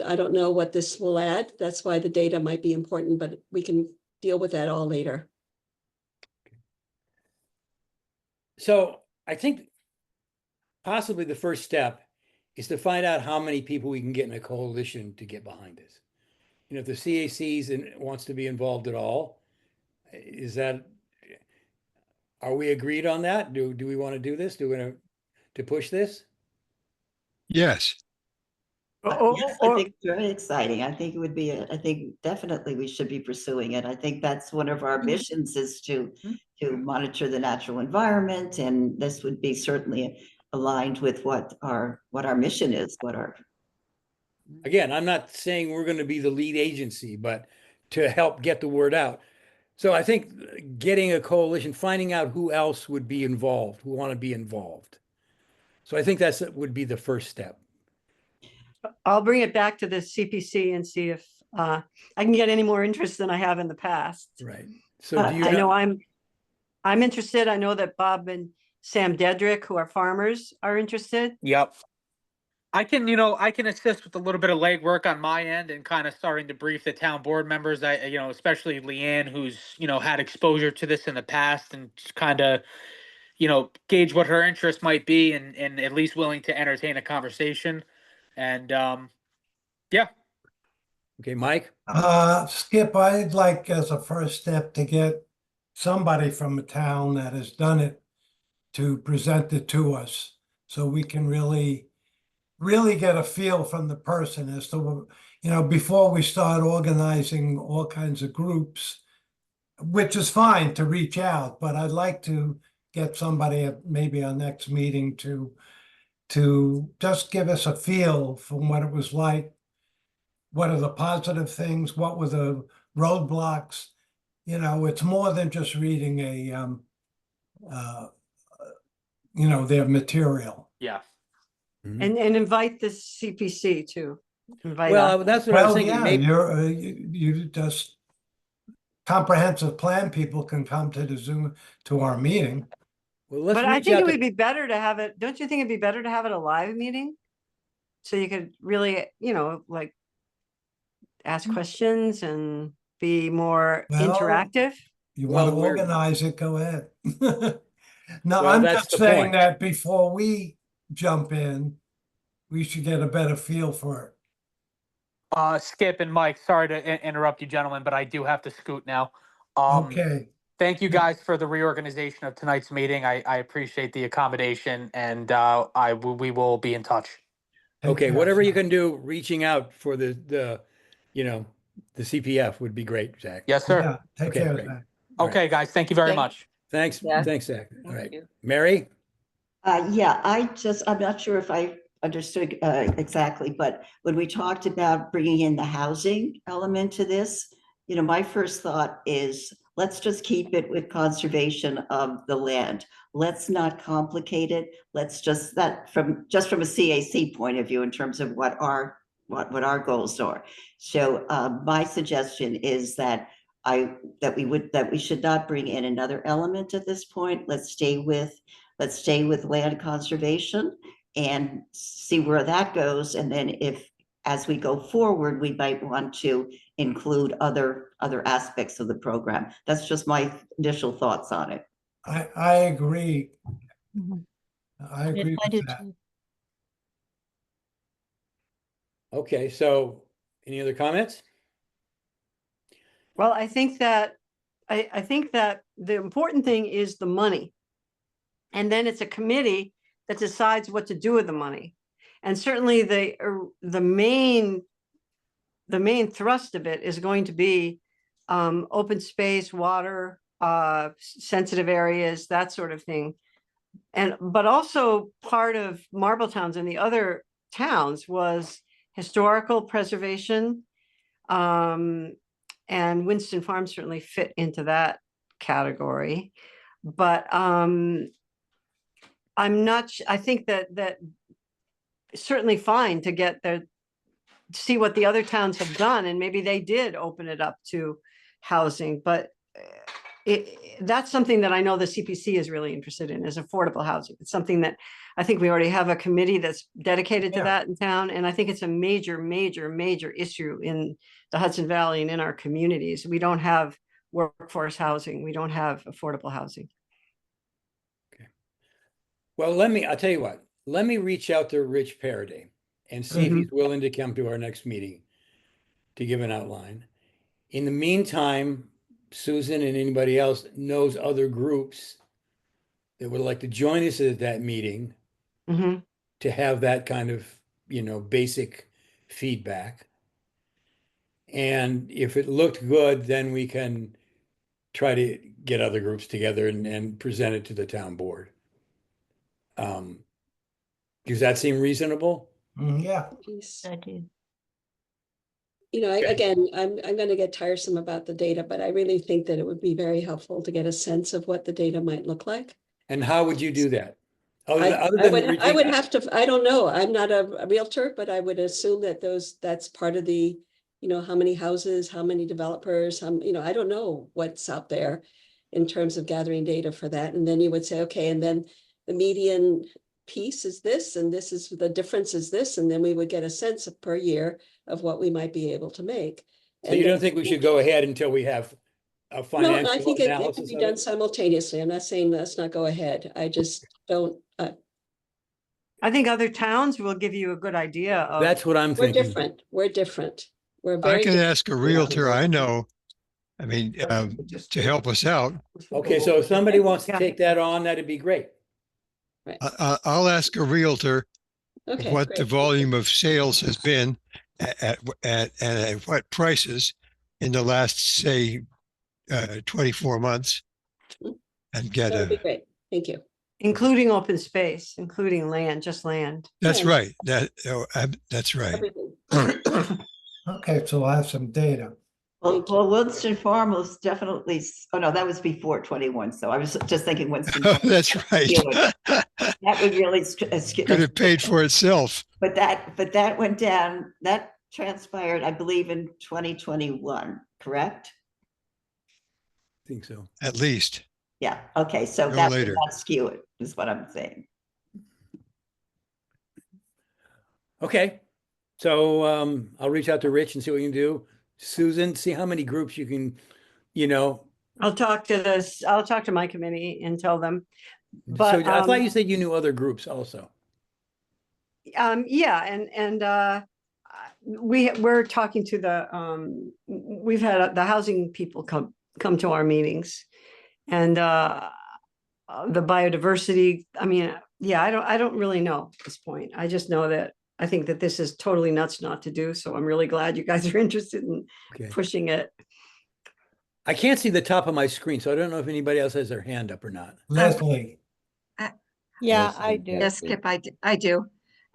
I don't know what this will add. That's why the data might be important, but we can deal with that all later. So I think possibly the first step is to find out how many people we can get in a coalition to get behind this. If the CACs wants to be involved at all, are we agreed on that? Do we want to do this? Do we want to push this? Yes. Yes, I think it's very exciting. I think it would be, I think definitely we should be pursuing it. I think that's one of our missions is to monitor the natural environment. And this would be certainly aligned with what our mission is, Again, I'm not saying we're going to be the lead agency, but to help get the word out. So I think getting a coalition, finding out who else would be involved, who want to be involved. So I think that would be the first step. I'll bring it back to the CPC and see if I can get any more interest than I have in the past. Right. So do you I know I'm interested. I know that Bob and Sam Dedrick, who are farmers, are interested. Yep. I can assist with a little bit of legwork on my end and kind of starting to brief the town board members. Especially Leanne, who's, had exposure to this in the past and just kind of, gauge what her interest might be and at least willing to entertain a conversation. And, yeah. Okay, Mike? Skip, I'd like as a first step to get somebody from a town that has done it to present it to us so we can really get a feel from the person as to, before we start organizing all kinds of groups, which is fine to reach out, but I'd like to get somebody at maybe our next meeting to just give us a feel from what it was like. What are the positive things? What were the roadblocks? It's more than just reading their material. Yeah. Mhm. And invite the CPC too. Well, that's what I was thinking. Yeah, Maybe you just comprehensive plan people can come to our meeting. Well, let's But I reach think out it to- would be better to have it, don't you think it'd be better to have it a live meeting? So you could really, like ask questions and be more Well, interactive. You Well, want to we're- organize it, go ahead. No, Well, I'm that's just the saying point. that before we jump in, we should get a better feel for it. Skip and Mike, sorry to interrupt you gentlemen, but I do have to scoot now. Okay. Thank you guys for the reorganization of tonight's meeting. I appreciate the accommodation and we will be in touch. Take Okay, care, whatever you Zach. can do, reaching out for the CPF would be great, Zach. Yes, sir. Yeah, take Okay, care, great. Zach. All right. Okay, guys, thank you very Thank- much. Thanks, Yeah. thanks, Zach. All right, you. Mary? Yeah, I'm not sure if I understood exactly, but when we talked about bringing in the housing element to this, my first thought is let's just keep it with conservation of the land. Let's not complicate it. Let's just from a CAC point of view in terms of what our goals are. So my suggestion is that we should not bring in another element at this point. Let's stay with land conservation and see where that goes. And then as we go forward, we might want to include other aspects of the program. That's just my initial thoughts on it. I agree. I agree I do with that. too. Okay, so any other comments? Well, I think that the important thing is the money. And then it's a committee that decides what to do with the money. And certainly the main thrust of it is going to be open space, water, sensitive areas, that sort of thing. But also part of Marbletown's and the other towns was historical preservation. And Winston Farm certainly fit into that category. But I think that certainly fine to see what the other towns have done, and maybe they did open it up to housing, but that's something that I know the CPC is really interested in, is affordable housing. It's something that I think we already have a committee that's dedicated to Yeah. that in town. And I think it's a major, major, major issue in the Hudson Valley and in our communities. We don't have workforce housing. We don't have affordable housing. Well, I'll tell you what, let me reach out to Rich Paraday and see if he's willing to come to our next meeting to give an outline. In the meantime, Susan and anybody else knows other groups that would like to join us at that meeting Mhm. to have that kind of, basic feedback. And if it looked good, then we can try to get other groups together and present it to the town board. Does that seem reasonable? Yeah. Piece. I do. You know, Okay. again, I'm going to get tiresome about the data, but I really think that it would be very helpful to get a sense of what the data might look like. And how would you do that? I would have to, I don't know, I'm not a realtor, but I would assume that that's part of the, how many houses, how many developers, I don't know what's out there in terms of gathering data for that. And then you would say, okay, and then the median piece is this, and this is the difference is this, and then we would get a sense of per year of what we might be able to make. So you don't think we should go ahead until we have a No, financial I think it could analysis be of done it? simultaneously. I'm not saying let's not go ahead. I just don't, I think other towns will give you a good idea of. That's what I'm we're thinking. different. We're different. We're I very can different. ask a realtor I know, I mean, to help us out. Okay, so if somebody wants to take that on, that'd be great. Right. I'll ask a realtor Okay, what the great. volume of sales has been at what prices in the last, say, 24 months and get That would be a, great. Thank you. Including open space, including land, just land. that's Yeah. right. That's right. Everything. Okay, so I'll have some data. Well, Winston Farm was definitely, oh no, that was before 21. So I was just thinking Winston. Farm. That's right. That would really. Could have paid for itself. But that went down, that transpired, I believe, in 2021, correct? I think so. At least. Yeah, okay, so No that would later. not skew it, is what I'm saying. Okay, so I'll reach out to Rich and see what we can do. Susan, see how many groups you can, I'll talk to my committee and tell them. so But I thought you said you knew other groups also. yeah, and we're talking to the we've had the housing people come to our meetings, and the biodiversity. I mean, yeah, I don't really know at this point. I just know that I think that this is totally nuts not to do. So I'm really glad you guys are interested in Okay. pushing it. I can't see the top of my screen, so I don't know if anybody else has their hand up or not. Leslie, Yeah, I do. Yes, Skip, I do.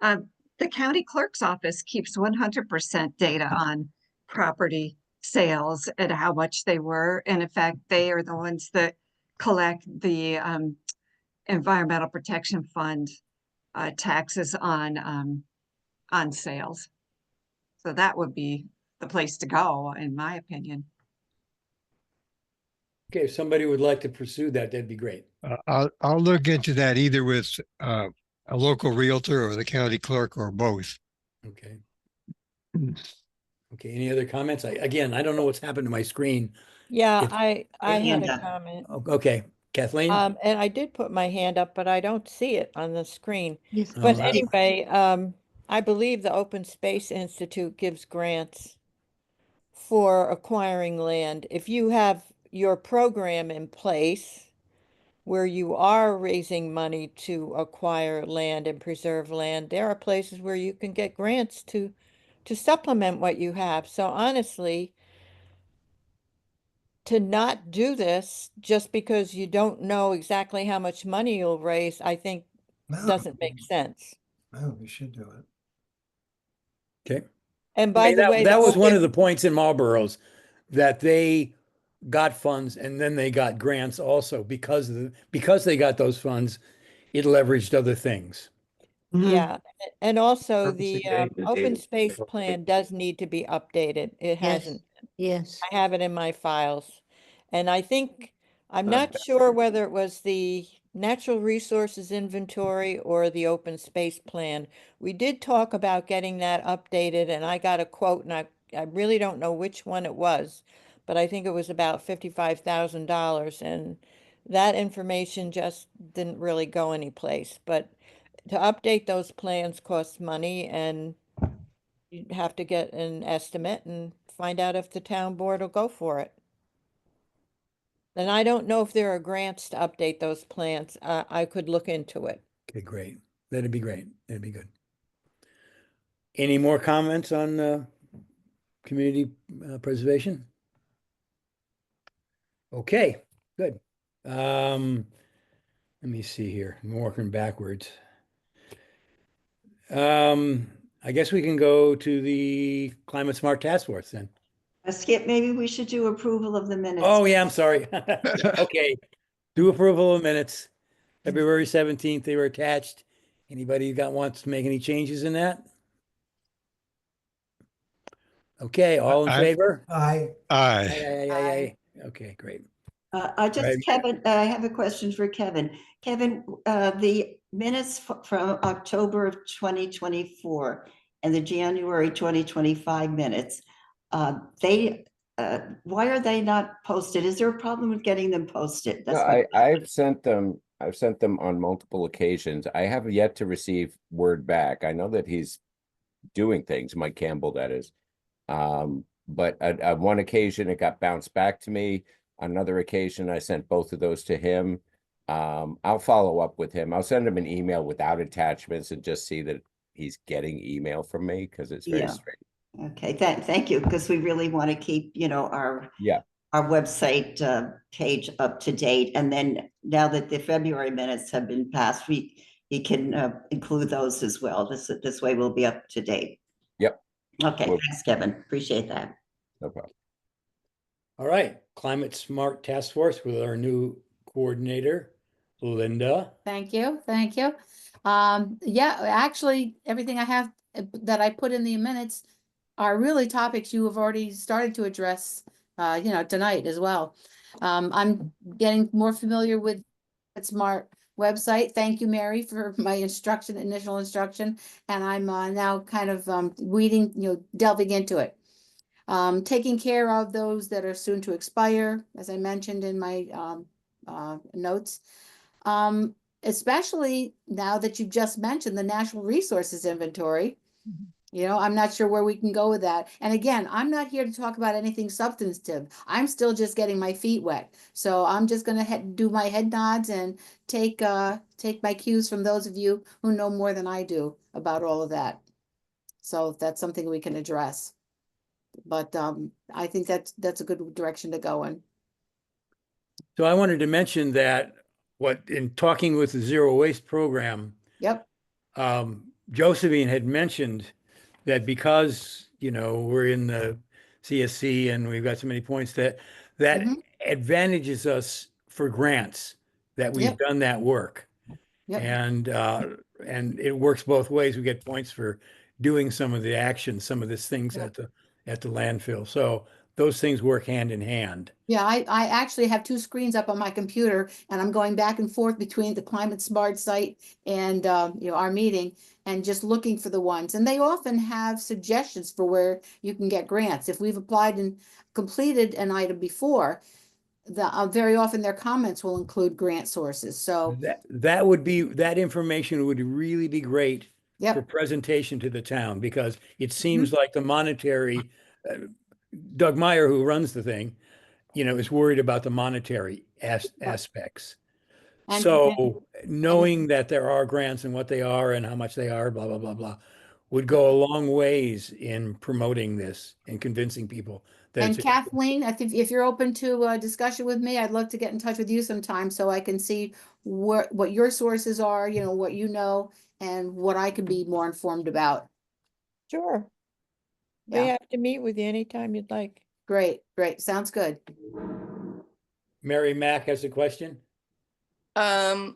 The county clerk's office keeps 100% data on property sales and how much they were. And in fact, they are the ones that collect the Environmental Protection Fund taxes on sales. So that would be the place to go, in my opinion. Okay, if somebody would like to pursue that, that'd be great. I'll look into that either with a local realtor or the county clerk or both. Okay. Okay, any other comments? I don't know what's happened to my screen. Yeah, If- I had hand a up. comment. Okay, Kathleen? And I did put my hand up, but I don't see it on the screen. Yes. Oh, But that's- anyway, I believe the Open Space Institute gives grants for acquiring land. If you have your program in place where you are raising money to acquire land and preserve land, there are places where you can get grants to supplement what you have. So honestly, to not do this just because you don't know exactly how much money you'll raise, I think no, doesn't make sense. no, we should do it. Okay. And by the way, that was one of the points in Marlboro's, that they got funds and then they got grants also because they got those funds, it leveraged other things. yeah, and also Open the space is open dated. space plan does need to be updated. It Yes. hasn't. Yes. I have it in my files. And I think I'm not sure whether it was the natural resources inventory or the open space plan. We did talk about getting that updated, and I got a quote, and I really don't know which one it was, but I think it was about $55,000, and that information just didn't really go anyplace. But to update those plans costs money, and you'd have to get an estimate and find out if the town board will go for it. And I don't know if there are grants to update those plans. I could look into it. Okay, great. That'd be great. That'd be good. Any more comments on community preservation? Okay, good. Let me see here. I'm working backwards. I guess we can go to the Climate Smart Task Force then. Skip, maybe we should do approval of the minutes. Oh, yeah, I'm sorry. Okay, do approval of minutes. February 17th, they were attached. Anybody wants to make any changes in that? Okay, all in favor? Aye. Aye. Aye. Okay, great. Right. Kevin, I have a question for Kevin. Kevin, the minutes from October of 2024 and the January 2025 minutes, why are they not posted? Is there a problem with getting them posted? No, I've sent them on multiple occasions. I have yet to receive word back. I know that he's doing things, Mike Campbell, that is. But at one occasion it got bounced back to me. Another occasion I sent both of those to him. I'll follow up with him. I'll send him an email without attachments and just see that he's getting email from me, because it's very strange. Okay, thank you, because we really want to keep, our website page up to date. And then now that the February minutes have been passed, we can include those as well. This way we'll be up to date. Yep. Okay, thanks, Kevin. Appreciate that. No problem. All right, Climate Smart Task Force with our new coordinator, Linda. Thank you, thank you. Yeah, actually, everything I have that I put in the minutes are really topics you have already started to address, tonight as well. I'm getting more familiar with Smart website. Thank you, Mary, for my initial instruction, and I'm now kind of delving into it. Taking care of those that are soon to expire, as I mentioned in my notes. Especially now that you've just mentioned the natural resources inventory. I'm not sure where we can go with that. And again, I'm not here to talk about anything substantive. I'm still just getting my feet wet. So I'm just going to do my head nods and take my cues from those of you who know more than I do about all of that. So that's something we can address. But I think that's a good direction to go in. So I wanted to mention that in talking with the Zero Waste Program, yep, Josephine had mentioned that because, we're in the CSC and we've got so many points that advantages us for grants, that we've done that work. Yep. And it works both ways. We get points for doing some of the actions, some of these things at the landfill. So those things work hand in hand. Yeah, I actually have two screens up on my computer, and I'm going back and forth between the Climate Smart site and our meeting, and just looking for the ones. And they often have suggestions for where you can get grants. If we've applied and completed an item before, very often their comments will include grant sources. So that information would really be great for presentation to the town, because it seems like the monetary, Doug Meyer, who runs the thing, is worried about the monetary aspects. So knowing that there are grants and what they are and how much they are, blah, blah, blah, blah, would go a long ways in promoting this and convincing people. And Kathleen, I think if you're open to a discussion with me, I'd love to get in touch with you sometime so I can see what your sources are, what you know, and what I can be more informed about. Sure. Yeah. We have to meet with you anytime you'd like. Great. Sounds good. Mary Mack has a question. I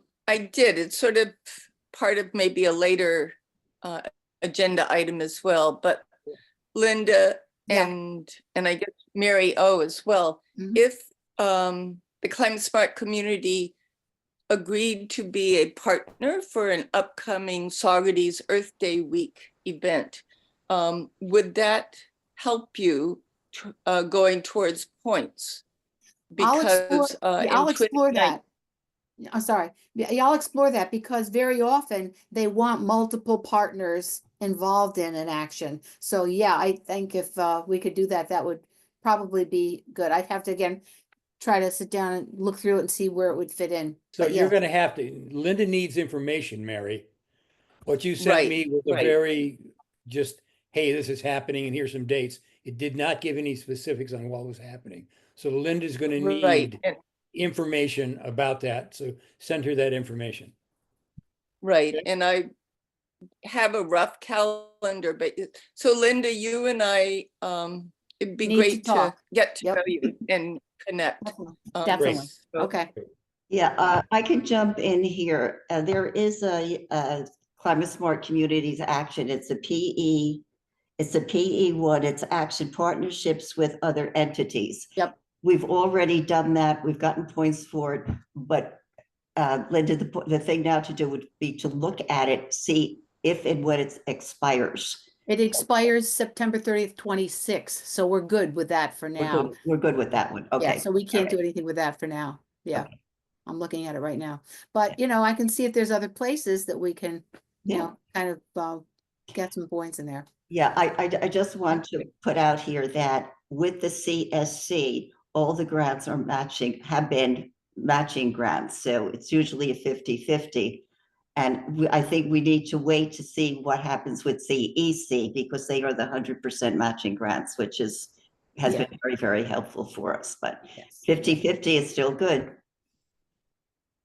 did. It's sort of part of maybe a later agenda item as well, but Linda and I guess Mary O as well. If the Climate Smart community agreed to be a partner for an upcoming Saugerties Earth Day Week event. Would that help you going towards points? Because I'll explore that. I'm sorry. Yeah, I'll explore that because very often they want multiple partners involved in an action. So yeah, I think if we could do that, that would probably be good. I'd have to again try to sit down and look through it and see where it would fit in. So But you're yeah. gonna have to, Linda needs information, Mary. What you sent Right, me was a right. very just, hey, this is happening and here's some dates. It did not give any specifics on what was happening. So Linda's gonna Right, need and- information about that. So send her that information. Right, Okay. and I have a rough calendar, but so Linda, you and I, it'd be Need to great to talk. get to Yep. know you and connect. Definitely. Um, Definitely. so- Okay. Yeah, I can jump in here. There is a Climate Smart Communities Action. It's a PE. It's a PE1. It's action partnerships with other entities. Yep. We've already done that. We've gotten points for it, but Linda, the thing now to do would be to look at it, see if and when it expires. It expires September 30th, 26. So we're good with that for now. We're good with that one. Yeah, Okay. so we can't All do right. anything with that for now. Yeah. I'm looking at it right now. But, you know, I can see if there's other places that we can, you Yeah. know, kind of get some points in there. Yeah, I just want to put out here that with the CSC, all the grants are have been matching grants. So it's usually a 50-50. And I think we need to wait to see what happens with CEC because they are the 100% matching grants, which has Yeah. been very, very helpful for us. But Yes. 50-50 is still good.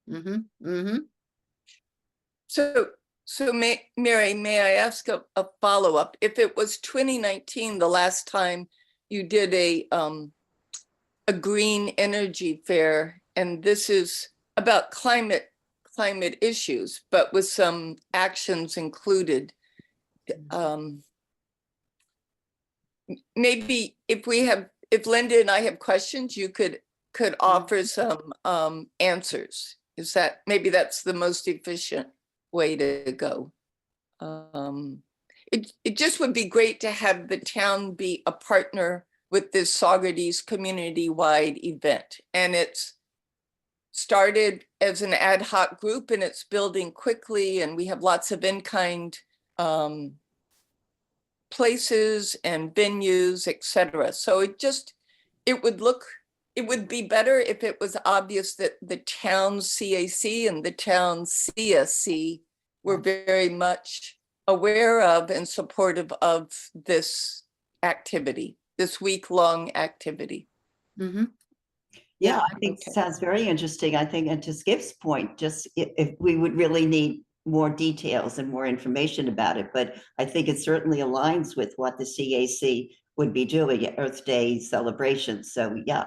Mm-hmm. Mm-hmm. So Mary, may I ask a follow-up? If it was 2019, the last time you did a green energy fair, and this is about climate issues, but with some actions included. Maybe if Linda and I have questions, you could offer some answers. Maybe that's the most efficient way to go. It just would be great to have the town be a partner with this Saugerties community-wide event. And it's started as an ad hoc group and it's building quickly, and we have lots of in-kind places and venues, etc. So it would be better if it was obvious that the town CAC and the town CSC were very much aware of and supportive of this activity, this week-long activity. Mm-hmm. Yeah, I think it sounds very interesting. I think, and to Skip's point, just if we would really need more details and more information about it, but I think it certainly aligns with what the CAC would be doing at Earth Day celebrations. So yeah.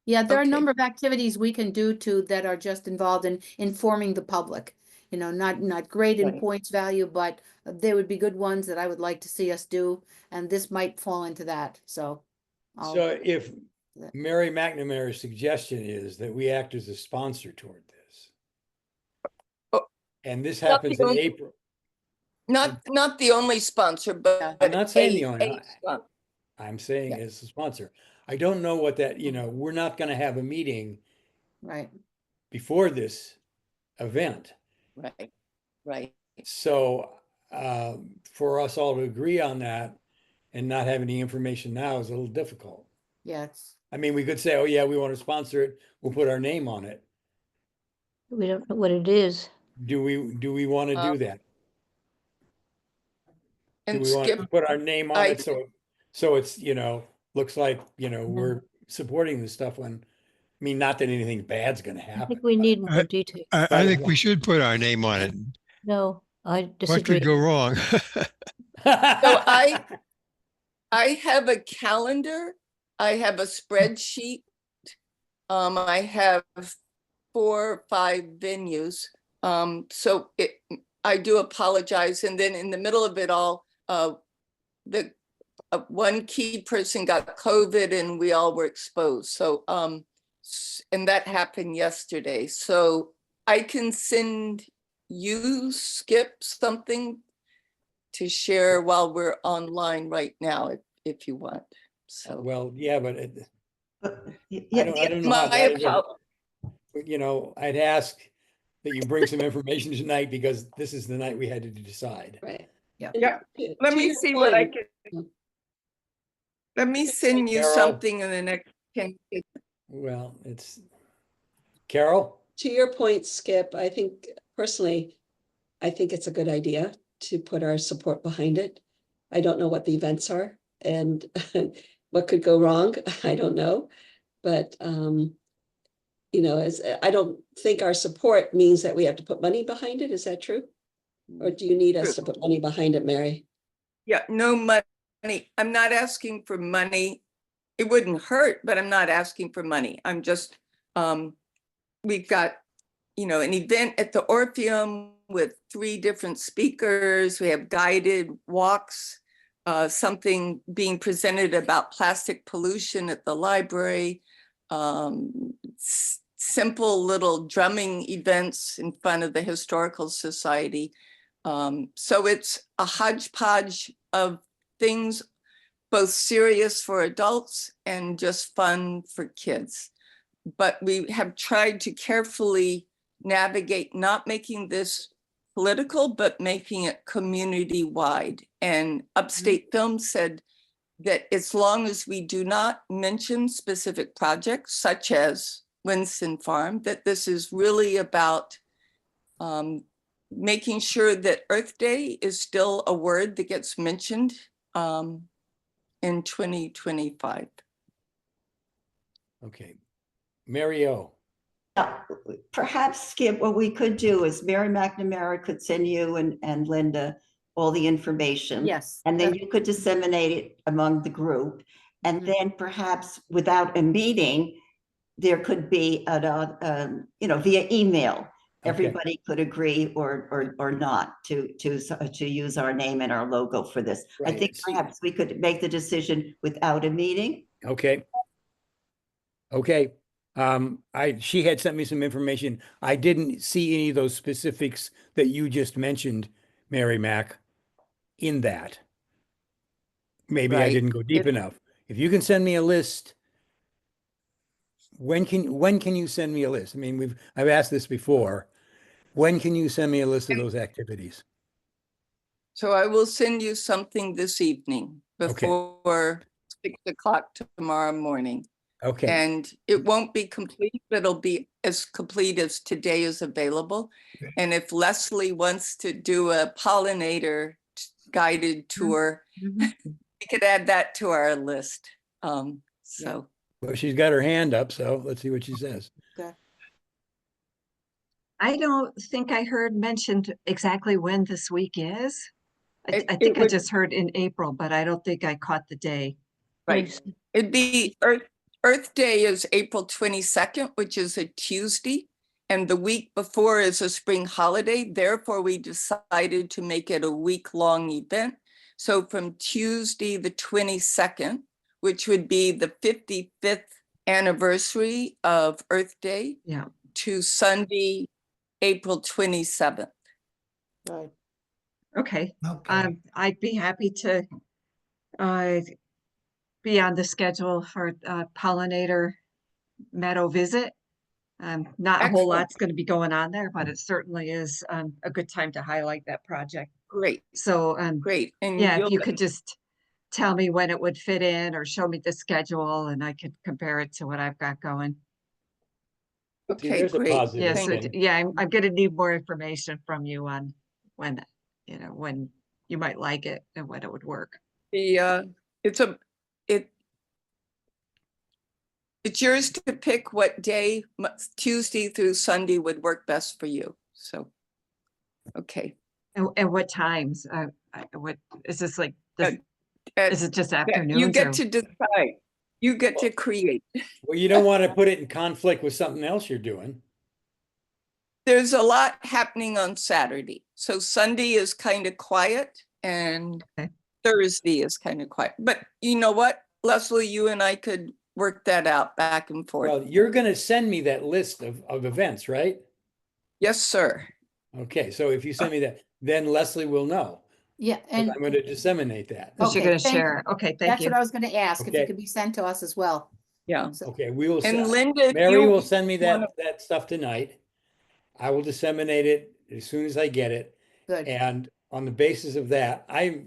Yeah, there are a Okay. number of activities we can do that are just involved in informing the public. You know, not great in Right. points value, but they would be good ones that I would like to see us do, and this might fall into that. So, So if that. Mary McNamara's suggestion is that we act as a sponsor toward this. Oh, And this not happens the in only- April. Not the only sponsor, but I'm not saying the a only. spon- I'm saying Yeah. as a sponsor. I don't know what that, we're not gonna have a meeting Right. before this event. Right. So for us all to agree on that and not have any information now is a little difficult. Yeah, it's I mean, we could say, oh yeah, we want to sponsor it. We'll put our name on it. We don't know what it is. Do we want to do that? Do And we want to Skip, put our name on I- it so it's, looks like, we're supporting this stuff when, I mean, not that anything bad's gonna I happen. think we need more detail. I think we should put our name on it. No, I What disagree. could go wrong? So I have a calendar, I have a spreadsheet. I have 4 or 5 venues. So I do apologize. And then in the middle of it all, one key person got COVID and we all were exposed. So And that happened yesterday. So I can send you, Skip, something to share while we're online right now, if you want. So, Well, yeah, but I Yeah, don't know how my that is apologies. you know, I'd ask that you bring some information tonight because this is the night we had to decide. Right. Yeah. Yeah. Let To me your see what I point, can. Let me send you Carol. something in the next 10 minutes. Well, it's Carol. To your point, Skip, I think personally, I think it's a good idea to put our support behind it. I don't know what the events are and what could go wrong. I don't know. But you know, as I don't think our support means that we have to put money behind it. Is that true? Or do you need us to put money behind it, Mary? Yeah, no money. I'm not asking for money. It wouldn't hurt, but I'm not asking for money. I'm just, we've got, you know, an event at the Orpheum with 3 different speakers. We have guided walks, something being presented about plastic pollution at the library, simple little drumming events in front of the Historical Society. So it's a hodgepodge of things, both serious for adults and just fun for kids. But we have tried to carefully navigate not making this political, but making it community-wide. And Upstate Film said that as long as we do not mention specific projects, such as Winston Farm, that this is really about making sure that Earth Day is still a word that gets mentioned in 2025. Okay. Mary O. Perhaps, Skip, what we could do is Mary McNamara could send you and Linda all the information. Yes. And then you could disseminate it among the group. And then perhaps without a meeting, there could be, you know, via email. Everybody could agree or not to use our name and our logo for this. I Right. think perhaps we could make the decision without a meeting. Okay. Okay. She had sent me some information. I didn't see any of those specifics that you just mentioned, Mary Mac, in that. Maybe I Right. didn't go deep enough. If you can send me a list, when can you send me a list? I mean, I've asked this before. When can you send me a list of those activities? So I will send you something this evening Okay. before 6 o'clock tomorrow morning. Okay. And it won't be complete, but it'll be as complete as today is available. Okay. And if Leslie wants to do a pollinator guided tour, we could add that to our list. So. Well, she's got her hand up, so let's see what she says. I don't think I heard mentioned exactly when this week is. I It think I would- just heard in April, but I don't think I caught the day. Right. It'd be Earth Day is April 22nd, which is a Tuesday. And the week before is a spring holiday. Therefore, we decided to make it a week-long event. So from Tuesday, the 22nd, which would be the 55th anniversary of Earth Day, Yeah. to Sunday, April 27th. Right. Okay. Okay. I'd be happy to be on the schedule for pollinator meadow visit. Not a whole Excellent. lot's going to be going on there, but it certainly is a good time to highlight that project. Great, So great. And yeah, if you'll- you could just tell me when it would fit in or show me the schedule and I could compare it to what I've got going. Okay, Here's a great. positive Yeah, Thank so thing. yeah, I'm gonna need more information from you on when, you know, when you might like it and when it would work. It's yours to pick what day, Tuesday through Sunday would work best for you. So, okay. And what times? What is this like? This, Uh, is it just You afternoons? get or- to decide. You get to create. Well, you don't want to put it in conflict with something else you're doing. There's a lot happening on Saturday. So Sunday is kind of quiet and Okay. Thursday is kind of quiet. But you know what, Leslie, you and I could work that out back and forth. Well, you're gonna send me that list of events, right? Yes, sir. Okay, so if you send me that, then Leslie will know. Yeah, 'Cause and I'm gonna disseminate that. Because you're Okay, going to thank- share. Okay, thank that's you. what I was gonna ask, if it Okay. could be sent to us as well. Yeah. So- Okay, we will. And se- Linda, if Mary you will send me wanna- that stuff tonight. I will disseminate it as soon as I get it. Good, And on the basis of that, I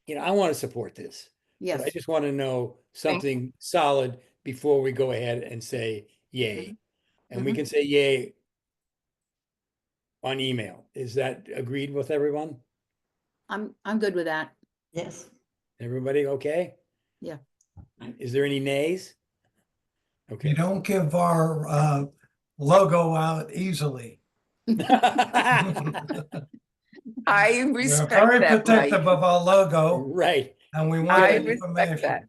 want to support this. But I yes, just want to know something solid before we go ahead and say yay. And we Mhm. can say yay on email. Is that agreed with everyone? I'm good with that. Yes. Everybody okay? Yeah. Is there any nays? We Okay. don't give our logo out easily. I We're respect very that, Mike. protective of our logo Right. and we want I the respect information. that.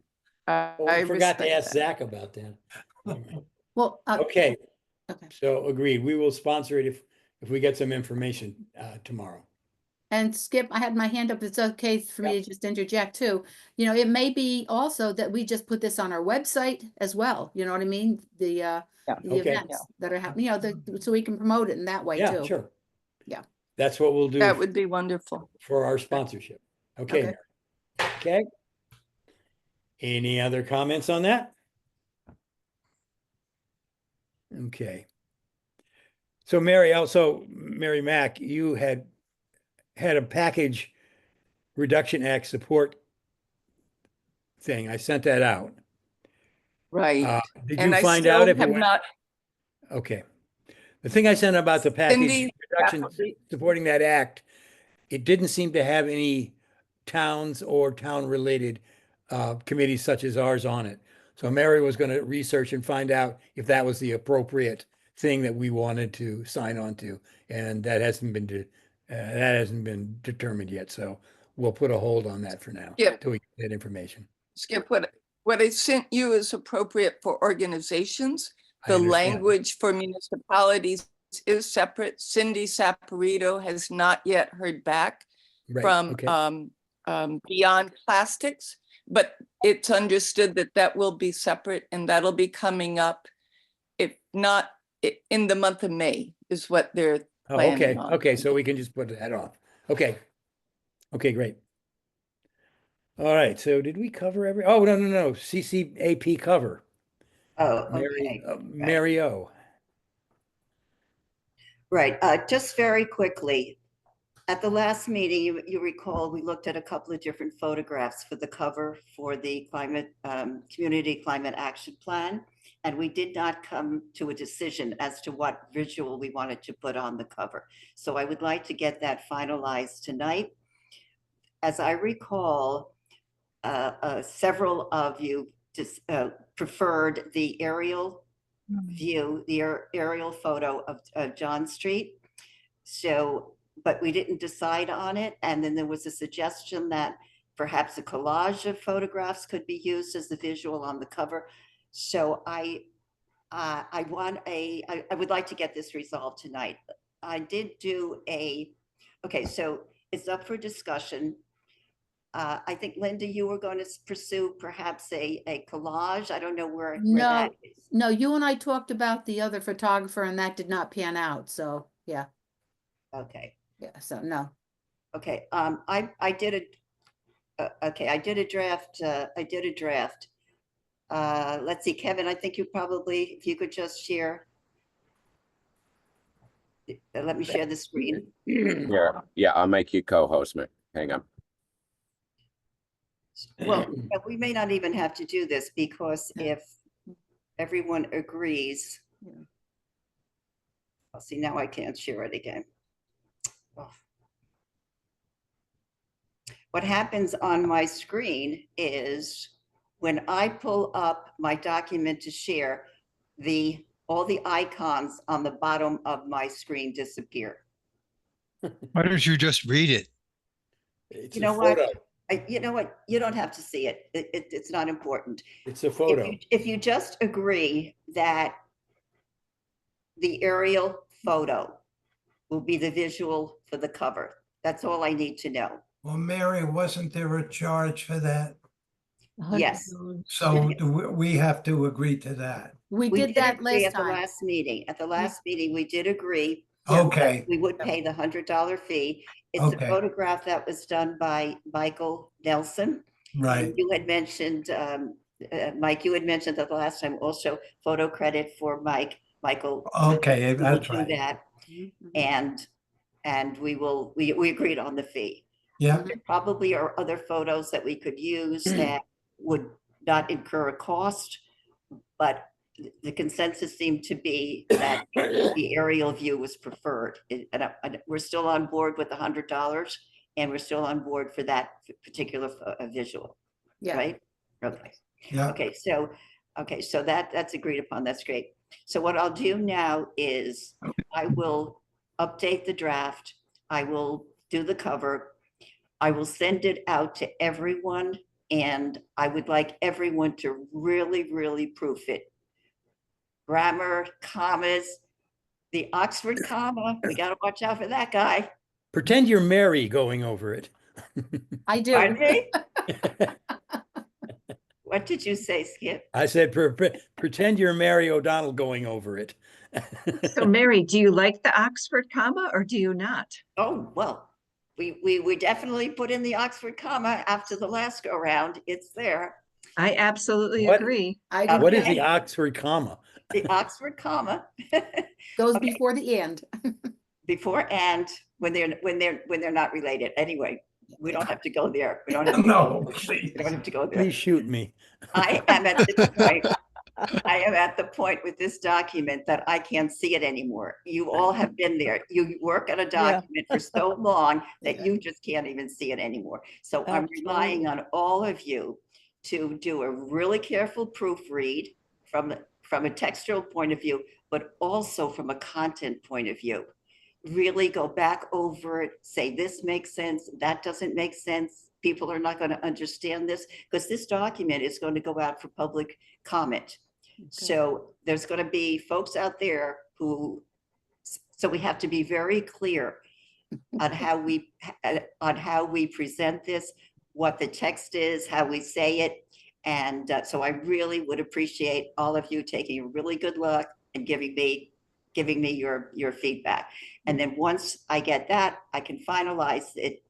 Oh, I I forgot to respect ask that. Zach about that. All right. Well, Okay, okay. so agreed. We will sponsor it if we get some information tomorrow. And Skip, I had my hand up. It's okay for me to just interject too. You know, it may be also that we just put this on our website as well. You know what I mean? The Okay. events that are happening, you know, so we can promote it in that way Yeah, too. sure. Yeah. That's what we'll do That would be wonderful. for our sponsorship. Okay. Okay. Mary. Okay. Any other comments on that? Okay. So Mary Mack, you had a package reduction act support thing. I sent that out. Right. Did And you I find still out if it have went? not, Okay. The thing I sent about the package Cindy, reduction Stephanie. supporting that act, it didn't seem to have any towns or town-related committees such as ours on it. So Mary was going to research and find out if that was the appropriate thing that we wanted to sign on to, and that hasn't been determined yet. So we'll put a hold on that for now Yeah. till we get that information. Skip, what I sent you is appropriate for organizations. I The understand. language for municipalities is separate. Cindy Saporito has not yet heard back Right, from okay. Beyond Plastics, but it's understood that that will be separate and that'll be coming up, if not in the month of May is what they're Oh, okay, planning on. okay, so we can just put that off. Okay. Okay, great. All right, so did we cover no, CCAP cover. Oh, Mary, okay. Mary O. Right, just very quickly. At the last meeting, you recall, we looked at a couple of different photographs for the cover for the Community Climate Action Plan. And we did not come to a decision as to what visual we wanted to put on the cover. So I would like to get that finalized tonight. As I recall, several of you preferred the aerial view, the aerial photo of John Street. So, but we didn't decide on it. And then there was a suggestion that perhaps a collage of photographs could be used as the visual on the cover. So I would like to get this resolved tonight. I did do okay, so it's up for discussion. I think, Linda, you were going to pursue perhaps a collage. I don't know where that is. No, you and I talked about the other photographer and that did not pan out. So, yeah. Okay. Yeah, so no. Okay, I did a draft. Let's see, Kevin, I think you probably, if you could just share. Let me share the screen. Yeah, I'll make you co-host, Mick. Hang on. Well, we may not even have to do this because if everyone agrees. I'll see, now I can't share it again. Oh. What happens on my screen is when I pull up my document to share, all the icons on the bottom of my screen disappear. Why don't you just read it? It's You a know what? photo. You know what? You don't have to see it. It's not important. It's a photo. If you just agree that the aerial photo will be the visual for the cover, that's all I need to know. Well, Mary, wasn't there a charge for that? Yes. So do we have to agree to that? We We did that agree last at the time. last meeting. At the last meeting, we did agree. Okay. that we would pay the $100 fee. It's a Okay. photograph that was done by Michael Nelson. Right. And you had mentioned, Mike, you had mentioned that the last time also photo credit for Michael. Okay, We will that's do right. that. And we agreed on the fee. Yeah. There probably are other photos that we could use that would not incur a cost, but the consensus seemed to be that the aerial view was preferred. And we're still on board with the $100, and we're still on board for that particular visual, Yeah. right? Okay. Yeah. Okay, so that's agreed upon. That's great. So what I'll do now is I will update the draft. I will do the cover. I will send it out to everyone, and I would like everyone to really, really proof it. Grammar, commas, the Oxford comma, we got to watch out for that guy. Pretend you're Mary going over it. I do. Pardon me? What did you say, Skip? I said, pretend you're Mary O'Donnell going over it. So Mary, do you like the Oxford comma or do you not? Oh, well, we definitely put in the Oxford comma after the last go round. It's there. I absolutely What? agree. What is the Oxford comma? The Oxford comma Goes Okay. before the and. before and when they're not related. Anyway, we don't have to go there. We don't have to, No, we don't have to go there. Please shoot me. I am at this point. I am at the point with this document that I can't see it anymore. You all have been there. You work on a document for so long that you just can't even see it anymore. So I'm relying on all of you to do a really careful proofread from a textual point of view, but also from a content point of view. Really go back over it, say this makes sense, that doesn't make sense. People are not going to understand this because this document is going to go out for public comment. So there's going to be folks out there so we have to be very clear on how we present this, what the text is, how we say it. And so I really would appreciate all of you taking a really good look and giving me your feedback. And then once I get that, I can finalize it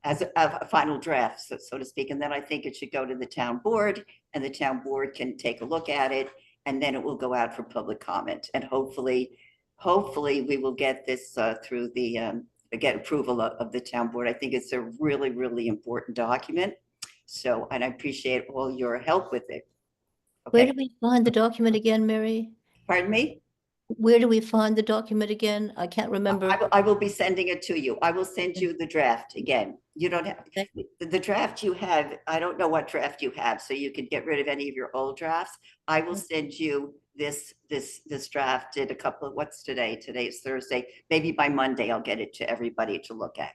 as a final draft, so to speak. And then I think it should go to the town board, and the town board can take a look at it, and then it will go out for public comment. And hopefully we will get this through get approval of the town board. I think it's a really, really important document. So, and I appreciate all your help with it. Where do we find the document again, Mary? Pardon me? Where do we find the document again? I can't remember. I will be sending it to you. I will send you the draft again. You don't have, the draft you have, I don't know what draft you have, so you can get rid of any of your old drafts. I will send you this draft in a couple of, what's today? Today's Thursday. Maybe by Monday, I'll get it to everybody to look at.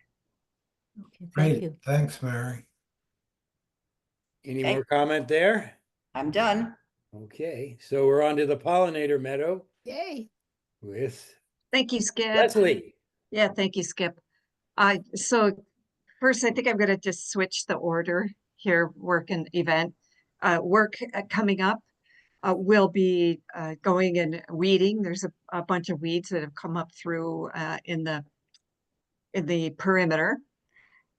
Okay, thank Great. you. Thanks, Mary. Any Okay. more comment there? I'm done. Okay, so we're on to the pollinator meadow Yay. with Thank you, Skip. Leslie. Yeah, thank you, Skip. So first, I think I'm going to just switch the order here, work and event. Work coming up will be going and weeding. There's a bunch of weeds that have come up through in the perimeter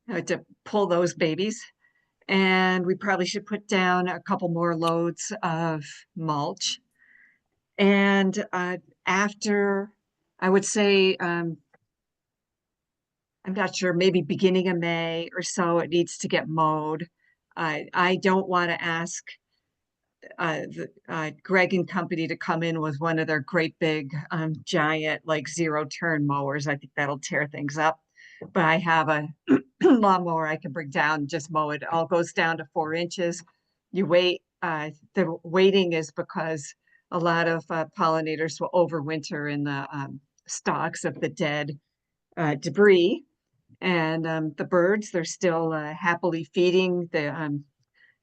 to pull those babies. And we probably should put down a couple more loads of mulch. And after, I would say, I'm not sure, maybe beginning of May or so, it needs to get mowed. I don't want to ask Greg and company to come in with one of their great big giant like 0-turn mowers. I think that'll tear things up. But I have a lawnmower I can bring down, just mow it. All goes down to 4 inches. You wait. The waiting is because a lot of pollinators will overwinter in the stalks of the dead debris. And the birds, they're still happily feeding. A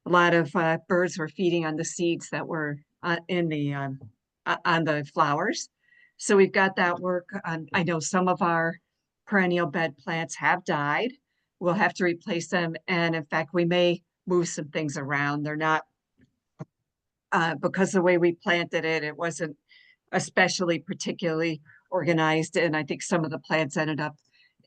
lot of birds were feeding on the seeds that were in the on the flowers. So we've got that work. I know some of our perennial bed plants have died. We'll have to replace them. And in fact, we may move some things around. They're not, because the way we planted it, it wasn't especially particularly organized. And I think some of the plants ended up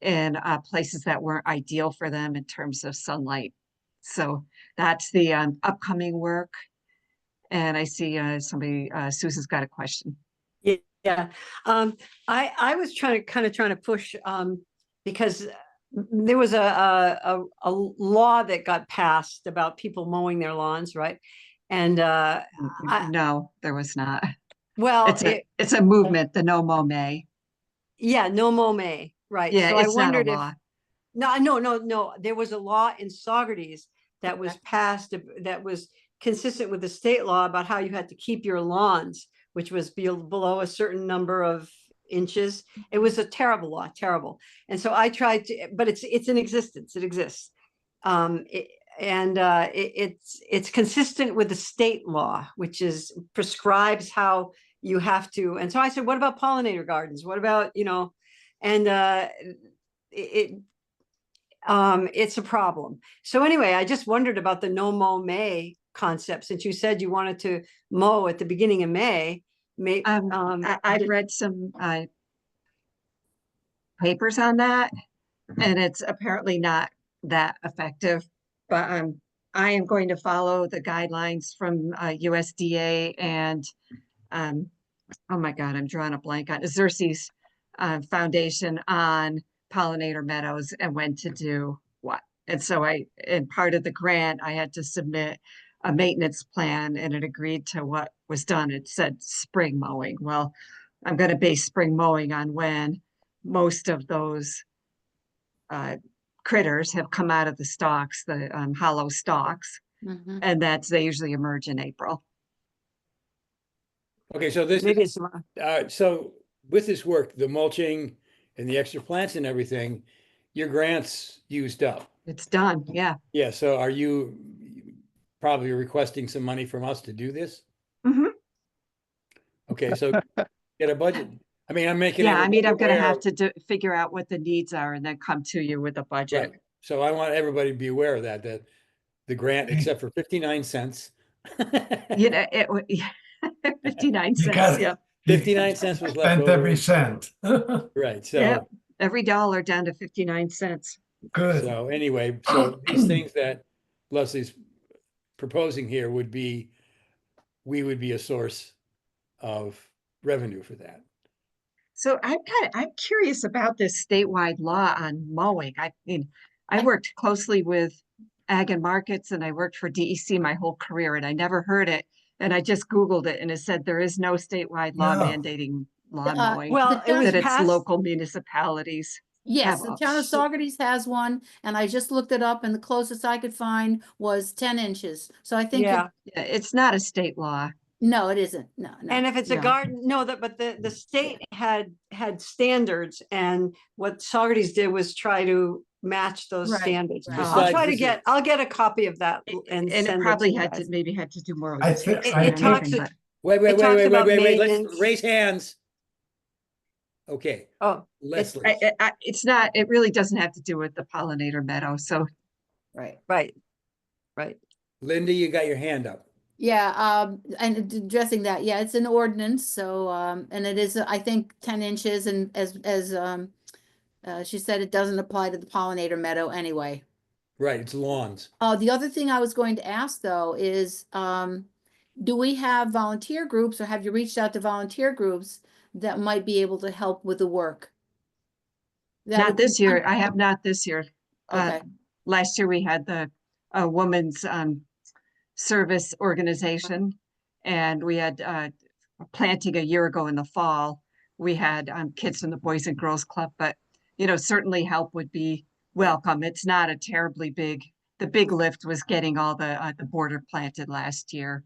in places that weren't ideal for them in terms of sunlight. So that's the upcoming work. And I see somebody, Susan's got a question. Yeah, I was trying to push, because there was a law that got passed about people mowing their lawns, right? And No, there was not. well, It's a movement, the No Mow May. yeah, no mow May, right? Yeah, So I it's not a wondered if law. no, there was a law in Saugerties that was passed that was consistent with the state law about how you had to keep your lawns, which was below a certain number of inches. It was a terrible law, terrible. And so I tried to, but it's in existence. It exists. It's consistent with the state law, which is prescribes how you have to. And so I said, what about pollinator gardens? What about, and it's a problem. So anyway, I just wondered about the no mow May concept, since you said you wanted to mow at the beginning of May. I've read some papers on that, and it's apparently not that effective. But I am going to follow the guidelines from USDA and oh my God, I'm drawing a blank on Xerces Foundation on pollinator meadows and when to do what. And so in part of the grant, I had to submit a maintenance plan, and it agreed to what was done. It said spring mowing. Well, I'm going to base spring mowing on when most of those critters have come out of the stalks, the hollow stalks, and they usually emerge in April. Okay, so this Maybe is, so with this work, the mulching and the extra plants and everything, your grant's used up. It's done, yeah. Yeah, so are you probably requesting some money from us to do this? Mm-hmm. Okay, so get a budget. I mean, I'm making. Yeah, I mean, I'm going to aware have to figure out what the needs are and then come to you with a budget. Right. So I want everybody to be aware of that the grant, except for 59 cents. You know, 59 You cents, got it. yeah. 59 cents was left Spent over. every cent. Right, so. Yep, every dollar down to 59 cents. Good. So anyway, so these things that Leslie's proposing here we would be a source of revenue for that. So I'm curious about this statewide law on mowing. I mean, I worked closely with Ag and Markets, and I worked for DEC my whole career, and I never heard it. And I just Googled it, and it said there is no statewide law No. mandating lawn mowing. well, it was that it's passed. local municipalities. Yes, have the town of us. Saugerties has one, and I just looked it up, and the closest I could find was 10 inches. So I think, Yeah. Yeah, it's not a state law. no, it isn't. No, no. And if it's a No. garden, no, but the state had standards, and what Saugerties did was try to match those Right, standards. right. I'll try to Besides, I'll get a copy of that and And send it probably to had you to, guys. maybe had to do more with I the think- state I than think- anything, talks- but- Wait, talks about let's maintenance. raise hands. Okay, Oh, Leslie. It's not, it really doesn't have to do with the pollinator meadow, so. Right. right. Linda, you got your hand up. Yeah, and addressing that, yeah, it's an ordinance, so, and it is, I think, 10 inches, and as she said, it doesn't apply to the pollinator meadow anyway. Right, it's lawns. The other thing I was going to ask, though, is, do we have volunteer groups, or have you reached out to volunteer groups that might be able to help with the work? That Not would be this year. one- I have not this year. Okay, Last year we had the women's service organization, and we had planting a year ago in the fall. We had kids from the Boys and Girls Club, but certainly help would be welcome. It's not a terribly big. The big lift was getting all the border planted last year.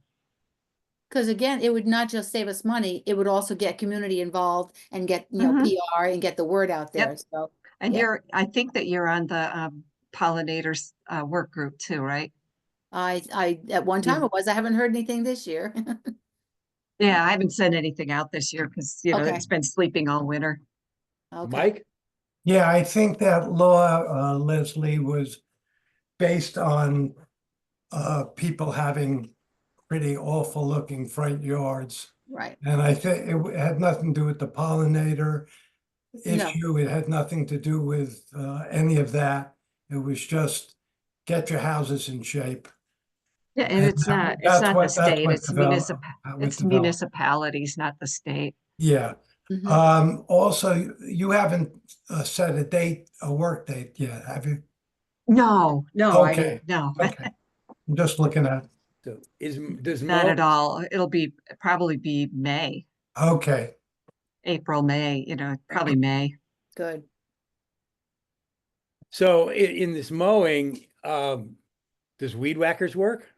because again, it would not just save us money, it would also get community involved and get, PR and get the word out there, Yep. so. And Yeah. I think that you're on the pollinators work group too, right? I at one time Yeah. it was. I haven't heard anything this year. Yeah, I haven't sent anything out this year because Okay. it's been sleeping all winter. Okay. Mike? Yeah, I think that law, Leslie, was based on people having pretty awful looking front yards. Right. And I think it had nothing to do with the pollinator No. issue. It had nothing to do with any of that. It was just get your houses in shape. Yeah, and it's not the state, it's developed. municipalities, not the state. Yeah. Mhm. Also, you haven't set a date, a work date yet, have you? No, I Okay. didn't, no, Okay. I'm just looking at, So does not Mo, at all. It'll probably be May, okay. April, May, probably May. Good. so in this mowing, does weed whackers work?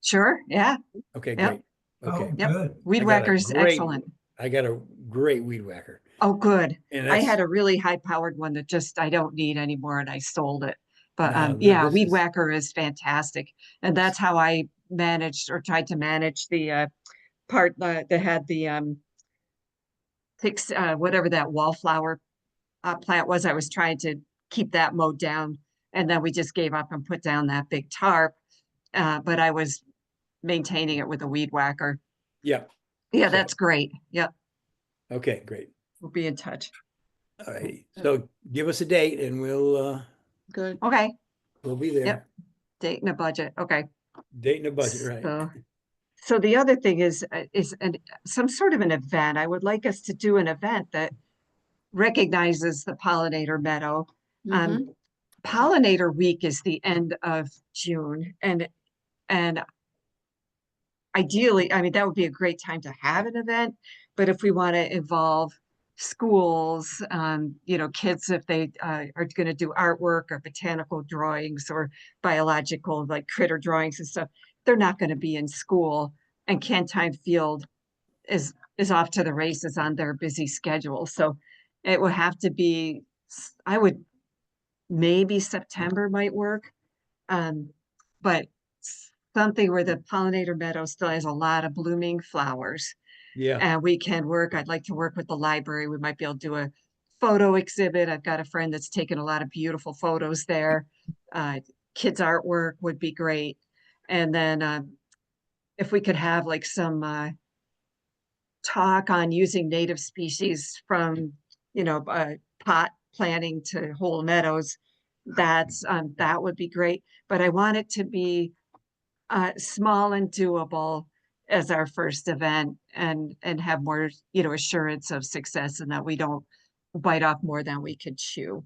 Sure, yeah. Okay, Yep. great. Okay. Oh, Yep. good. Weed I got a whacker's great- excellent. I got a great weed whacker. Oh, good. And I that's, had a really high powered one that I don't need anymore and I sold it. But No, yeah, this Weed is- Whacker is fantastic. And that's how I managed or tried to manage the part that had the whatever that wallflower plant was. I was trying to keep that mowed down. And then we just gave up and put down that big tarp. But I was maintaining it with a Weed Whacker. yeah. Yeah, So- that's great. Yep. Okay, great. We'll be in touch. All right. So give us a date and we'll Good. Okay. be there. Yep. Date and a budget. Okay. Date and a budget, right? So the other thing is some sort of an event. I would like us to do an event that recognizes the pollinator meadow. Mhm. Pollinator Week is the end of June, and ideally, I mean, that would be a great time to have an event. But if we want to involve schools, kids, if they are going to do artwork or botanical drawings or biological, like critter drawings and stuff, they're not going to be in school. And Cantime Field is off to the races on their busy schedule. So it would have to be, maybe September might work. But something where the pollinator meadow still has a lot of blooming flowers. Yeah. And we can work, I'd like to work with the library. We might be able to do a photo exhibit. I've got a friend that's taken a lot of beautiful photos there. Kids' artwork would be great. And then if we could have like some talk on using native species from, pot planting to whole meadows, that would be great. But I want it to be small and doable as our first event and have more, assurance of success and that we don't bite off more than we could chew.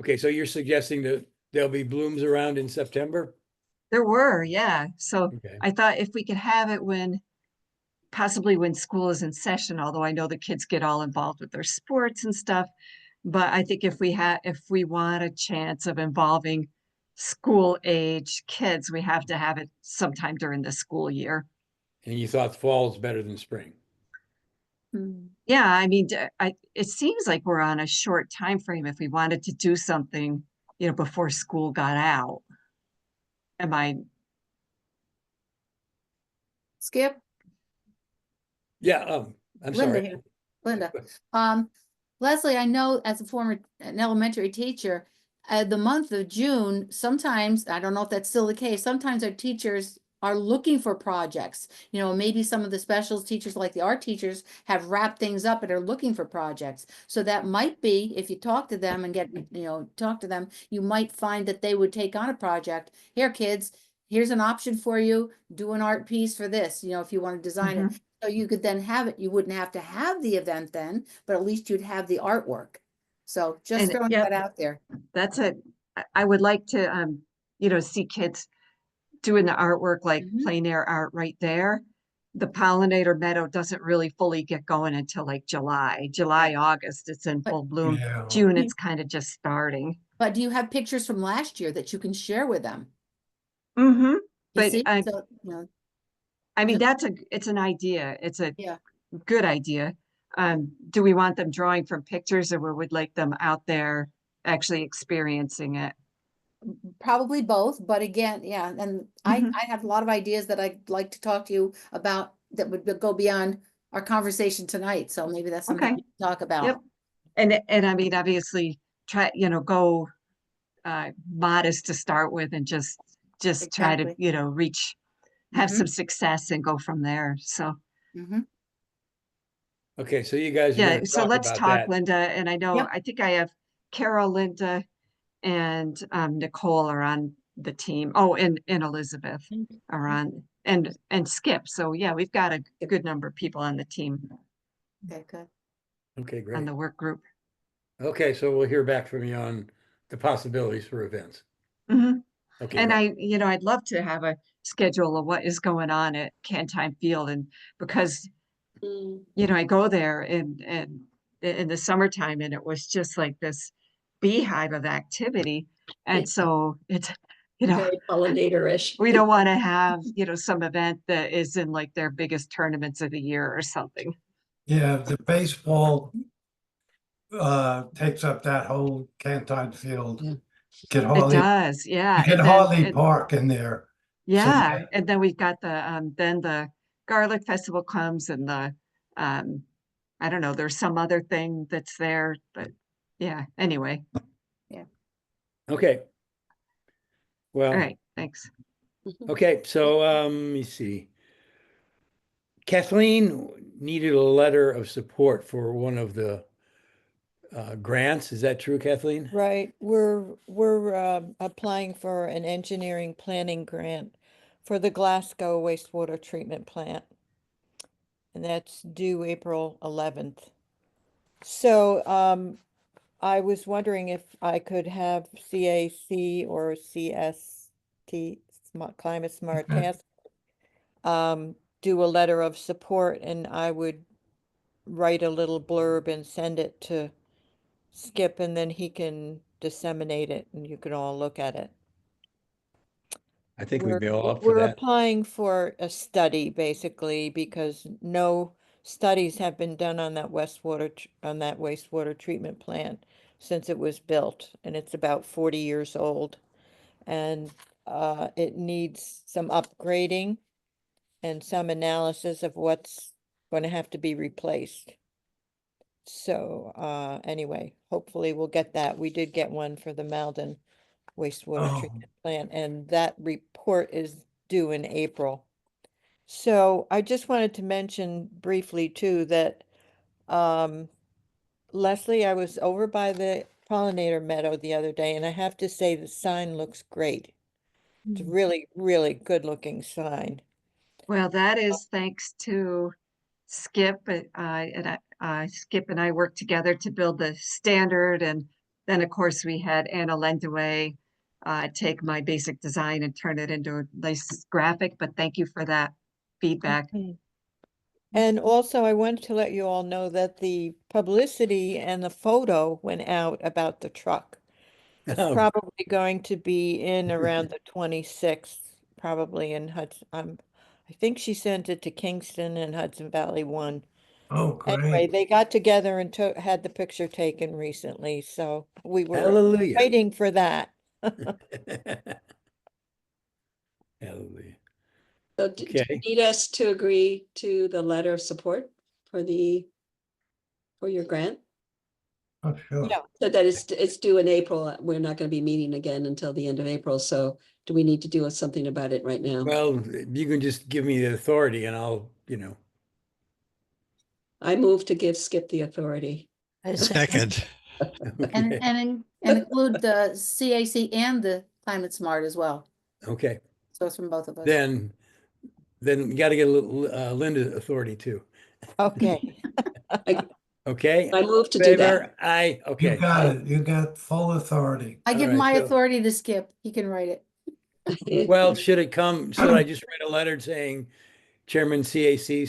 Okay, so you're suggesting that there'll be blooms around in September? There were, yeah. So Okay. I thought if we could have it possibly when school is in session, although I know the kids get all involved with their sports and stuff. But I think if we want a chance of involving school age kids, we have to have it sometime during the school year. And you thought fall is better than spring? Yeah, I mean, it seems like we're on a short time frame if we wanted to do something, before school got out. Am I? Skip? Yeah, I'm Linda sorry. here. Linda. Leslie, I know as an elementary teacher, the month of June, sometimes, I don't know if that's still the case, sometimes our teachers are looking for projects. Maybe some of the specials teachers, like the art teachers, have wrapped things up and are looking for projects. So that might be, if you talk to them and talk to them, you might find that they would take on a project. Here, kids, here's an option for you. Do an art piece for this, if you want to design it. So you could then have it. You wouldn't have to have the event then, but at least you'd have the artwork. So just throwing that out there. I would like to, see kids doing the artwork, like plein air art right there. The pollinator meadow doesn't really fully get going until like July, August, it's in full bloom. Yeah. June, it's kind of just starting. But do you have pictures from last year that you can share with them? Mm-hmm. You But see? I mean, it's an idea. It's a Yeah. good idea. Do we want them drawing from pictures or we would like them out there actually experiencing it? Probably both, but again, yeah, and I have a lot of ideas that I'd like to talk to you about that would go beyond our conversation tonight. So maybe that's something we can talk about. Yep. And I mean, obviously, go modest to start with and just try to, Exactly. you know, have Mhm. some success and go from there. So, Mhm. Okay, so you guys are yeah, gonna so talk let's about talk, that. Linda. And I know, Yep. I think I have Carol, Linda, and Nicole are on the team. Oh, and Elizabeth are on, and Skip. So yeah, we've got a good number of people on the team, Okay, good. Okay, on great. the work group. Okay, so we'll hear back from you on the possibilities for events. Mhm. Okay, And great. I'd love to have a schedule of what is going on at Cantime Field, and because, Mm. I go there in the summertime, and it was just like this beehive of activity. And so it's, Very pollinator-ish. we don't want to have, some event that is in like their biggest tournaments of the year or something. Yeah, the baseball takes up that whole Cantine Field. You can It hardly, does, yeah. you can And then hardly park in there. So, yeah, and then we've got then the Garlic Festival comes, and I don't know, there's some other thing that's there, but yeah, anyway. Okay. All Well, right, thanks. okay, so let me see. Kathleen needed a letter of support for one of the grants. Is that true, Kathleen? Right, we're applying for an engineering planning grant for the Glasgow wastewater treatment plant. And that's due April 11th. So I was wondering if I could have CAC or CST, Climate Smart Okay. Task, do a letter of support, and I would write a little blurb and send it to Skip, and then he can disseminate it and you can all look at it. I think we'd be all up for We're that. applying for a study basically because no studies have been done on that wastewater treatment plant since it was built, and it's about 40 years old. And it needs some upgrading and some analysis of what's going to have to be replaced. So anyway, hopefully we'll get that. We did get one for the Malden wastewater Oh. treatment plant, and that report is due in April. So I just wanted to mention briefly too that Leslie, I was over by the pollinator meadow the other day, and I have to say the sign looks great. It's a really, really good looking sign. Well, that is thanks to Skip, Skip and I worked together to build the standard, and then of course we had Anna Lendaway take my basic design and turn it into a nice graphic. But thank you for that feedback. And also, I wanted to let you all know that the publicity and the photo went out about the truck. It's Oh. probably going to be in around the 26th, probably in Hudson. I think she sent it to Kingston and Hudson Valley 1. Oh, Anyway, great. they got together and had the picture taken recently, so we were Hallelujah. waiting for that. Hallelujah. So do you Okay. need us to agree to the letter of support for your grant? Oh, sure. Yeah. So that it's due in April. We're not going to be meeting again until the end of April. So do we need to do something about it right now? Well, you can just give me the authority and I'll, I move to give Skip the authority. I second. Second. And, Okay. and include the CAC and the Climate Smart as well. Okay. So it's from both of us. Then you got to get a little Linda authority too. Okay. Okay. I move to do that. Favor? Aye. You Okay. got it. You got full authority. I give All right, my so- authority to Skip. He can write it. Well, should I just write a letter saying Chairman CAC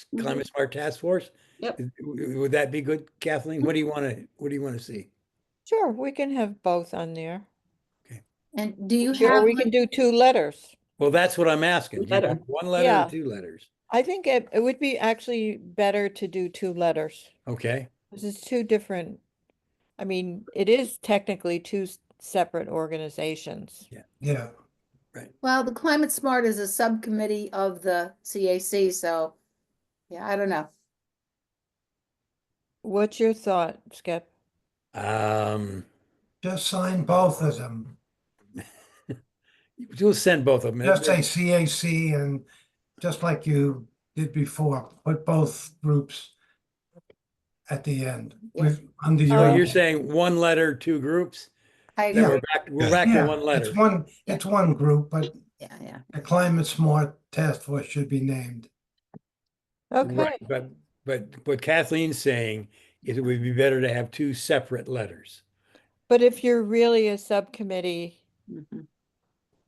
/ Climate Smart Task Force? Yep. Would that be good, Kathleen? What do you want to see? Sure, we can have both on there. And do you Or have, we can do 2 letters. Well, that's what I'm asking. Do you Letter. want one letter Yeah. or 2 letters? I think it would be actually better to do 2 letters. Okay. This is 2 different, I mean, it is technically 2 separate organizations. Yeah. well, the Climate Smart is a subcommittee of the CAC, so yeah, I don't know. What's your thought, Skip? Just sign both of them. We'll send both of them. Just say CAC and just like you did before, put both groups at the end under your. So you're saying one letter, two groups? I Then agree. we're back to one letter. It's one group, but Yeah. the Climate Smart Task Force should be named. Okay, Right, but what Kathleen's saying is it would be better to have two separate letters. but if you're really a subcommittee, Mhm.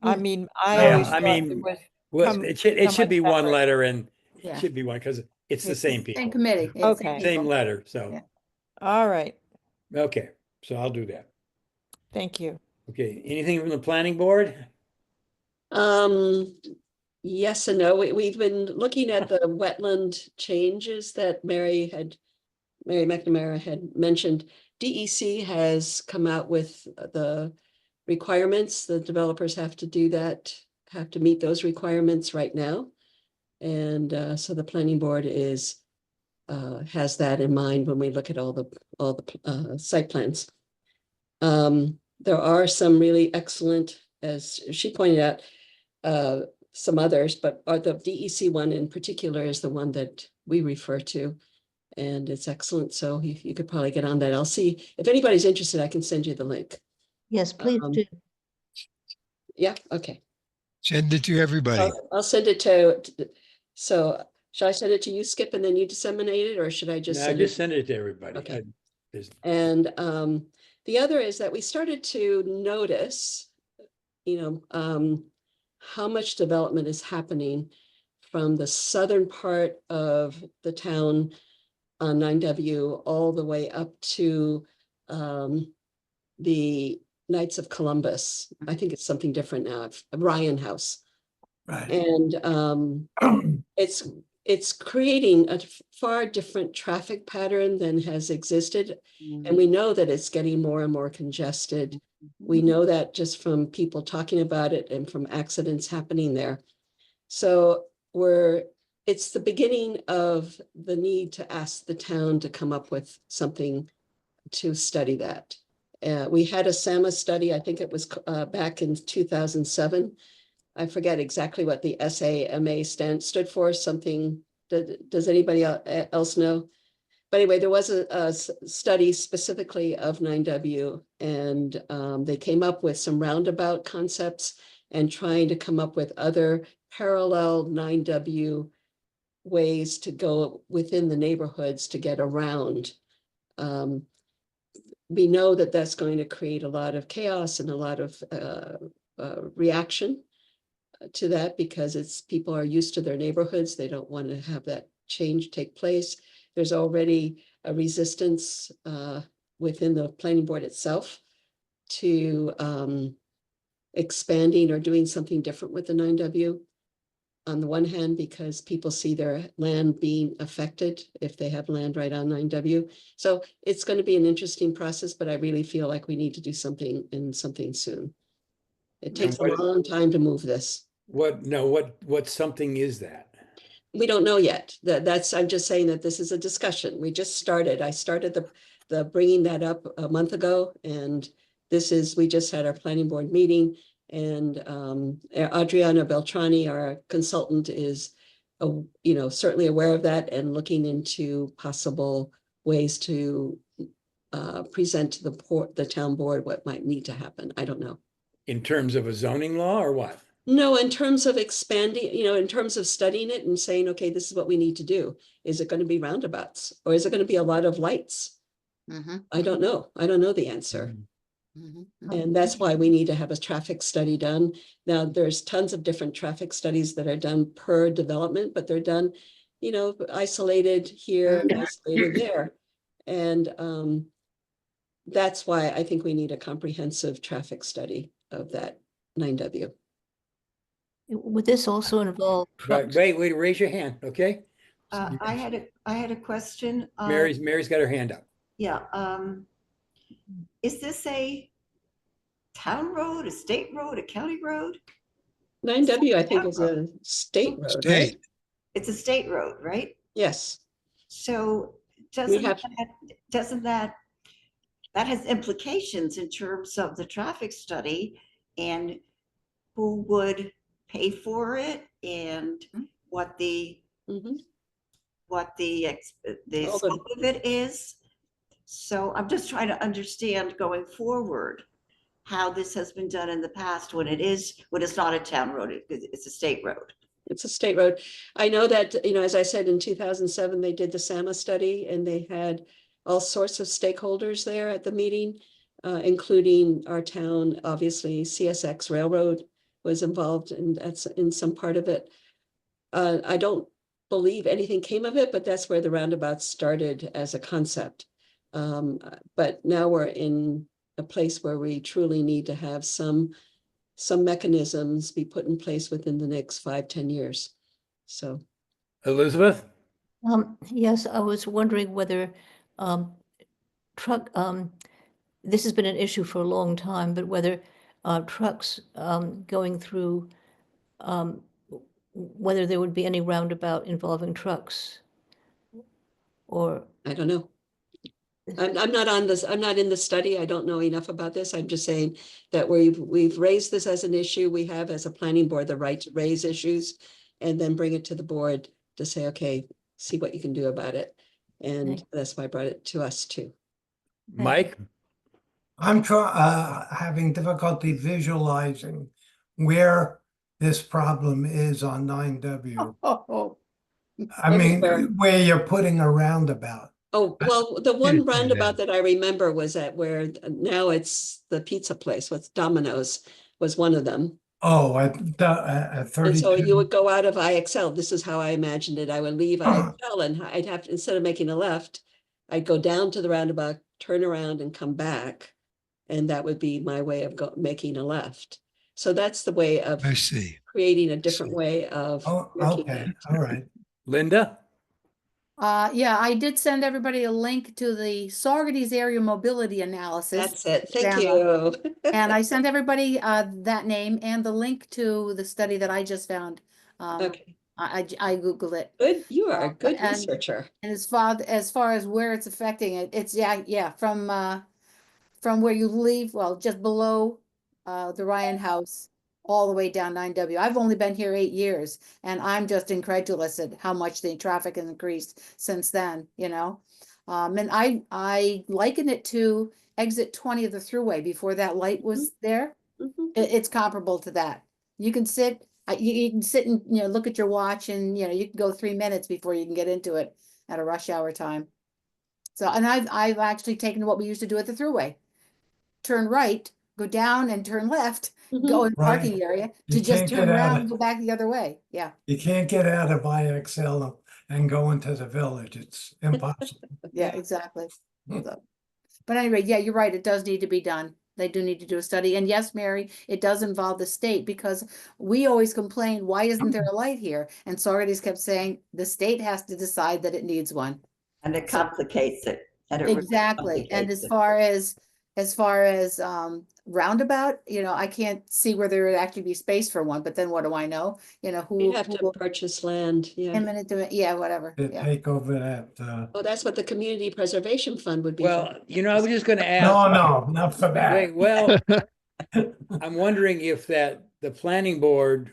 I mean, I Yeah, always I thought mean, it was. Well, come it should somewhat be one separate. letter, and Yeah. it should be one because it's the same people. Same committee. it's Okay. Same people. letter, so, Yeah. All right, okay, so I'll do that. thank you. Okay, anything from the planning board? Yes and no. We've been looking at the wetland changes that Mary McNamara had mentioned. DEC has come out with the requirements. The developers have to do that, have to meet those requirements right now. And so the planning board has that in mind when we look at all the site plans. There are some really excellent, as she pointed out, some others, but the DEC one in particular is the one that we refer to. And it's excellent. So you could probably get on that. I'll see if anybody's interested, I can send you the link. Yes, please do. Yeah, okay. Send it to everybody. I'll send it to, so should I send it to you, Skip, and then you disseminate it, or should I just No, send just it? send it to everybody. Okay. There's- And the other is that we started to notice, how much development is happening from the southern part of the town on 9W all the way up to the Knights of Columbus. I think it's something different now, Ryan House. Right. And it's creating a far different traffic pattern than has existed. And we know that it's getting more and more congested. We know that just from people talking about it and from accidents happening there. So it's the beginning of the need to ask the town to come up with something to study that. We had a SAMA study, I think it was back in 2007. I forget exactly what the SAMA stood for, something, does anybody else know? But anyway, there was a study specifically of 9W, and they came up with some roundabout concepts and trying to come up with other parallel 9W ways to go within the neighborhoods to get around. We know that that's going to create a lot of chaos and a lot of reaction to that, because people are used to their neighborhoods. They don't want to have that change take place. There's already a resistance within the planning board itself to expanding or doing something different with the 9W. On the one hand, because people see their land being affected if they have land right on 9W. So it's going to be an interesting process, but I really feel like we need to do something soon. It takes a long time to move this. What something is that? We don't know yet. I'm just saying that this is a discussion. We just started. I started the bringing that up a month ago, and we just had our planning board meeting. And Adriana Beltrani, our consultant, is certainly aware of that and looking into possible ways to present to the town board what might need to happen. I don't know. In terms of a zoning law or what? No, in terms of expanding, in terms of studying it and saying, okay, this is what we need to do. Is it going to be roundabouts, or is it going to be a lot of lights? I don't know. I don't know the answer. And that's why we need to have a traffic study done. Now, there's tons of different traffic studies that are done per development, but they're done, isolated here, isolated there. And that's why I think we need a comprehensive traffic study of that 9W. Would this also involve? Wait, raise your hand, okay? I had a question. Mary's got her hand up. Yeah. Is this a town road, a state road, a county road? 9W, I think, is a state road. State. Right? It's a state road, right? Yes. So doesn't that that has implications in terms of the traffic study and who would pay for it and what the Mhm. what the All scope of it is. So I'm just trying to understand going forward how this has been done in the past when it's not a town road, it's a state road. It's a state road. I know that, as I said, in 2007, they did the SAMA study and they had all sorts of stakeholders there at the meeting, including our town, obviously CSX Railroad was involved in some part of it. I don't believe anything came of it, but that's where the roundabout started as a concept. But now we're in a place where we truly need to have some mechanisms be put in place within the next 5-10 years. So, Elizabeth? Yes, I was wondering whether this has been an issue for a long time, but whether trucks going through, whether there would be any roundabout involving trucks, or I don't know. I'm not on this. I'm not in the study. I don't know enough about this. I'm just saying that we've raised this as an issue. We have, as a planning board, the right to raise issues and then bring it to the board to say, okay, see what you can do about it. And that's why I brought it to us too. Mike? I'm having difficulty visualizing where this problem is on 9W. I mean, where you're putting a roundabout. Oh, well, the one Yes, roundabout that I remember was at where now it's the pizza place, what's Domino's was one of them. Oh, at And so 32. you would go out of IXL. This is how I imagined it. I would leave IXL and I'd have to, instead of making a left, I'd go down to the roundabout, turn around and come back. And that would be my way of making a left. So that's the way of I see. creating a different way of. Oh, okay, all right. Linda? Yeah, I did send everybody a link to the Saugerties Area Mobility Analysis. That's it. Thank Gamma. you. And I sent everybody that name and the link to the study that I just found. Okay. I Googled it. Good. You are a good And- researcher. And as far as where it's affecting it, it's from where you leave, well, just below the Ryan House, all the way down 9W. I've only been here 8 years, and I'm just incredulous at how much the traffic has increased since then, And I liken it to exit 20 of the thruway before that light was there. Mhm. It's comparable to that. You can sit, you can sit and look at your watch, and you can go 3 minutes before you can get into it at a rush hour time. So, and I've actually taken what we used to do at the thruway, turn right, go down, and turn left, go in the Right. parking area You to just can't turn get out around of- and go back the other way. Yeah, You can't get out of IXL and go into the village. It's impossible. yeah, exactly. Hmm. So, but anyway, yeah, you're right. It does need to be done. They do need to do a study. And yes, Mary, it does involve the state, because we always complain, why isn't there a light here? And Saugerties kept saying the state has to decide that it needs one. And it complicates it. And it really Exactly. And complicates as far as roundabout, I can't see where there would actually be space for one, but then what do I know? Who You'd have who to will purchase land. Yeah. eminent domain, yeah, whatever. To Yeah. take over that. Oh, that's what the Community Preservation Fund would be. Well, for. I was just going to ask. No, not for that. Wait, well, I'm wondering if the planning board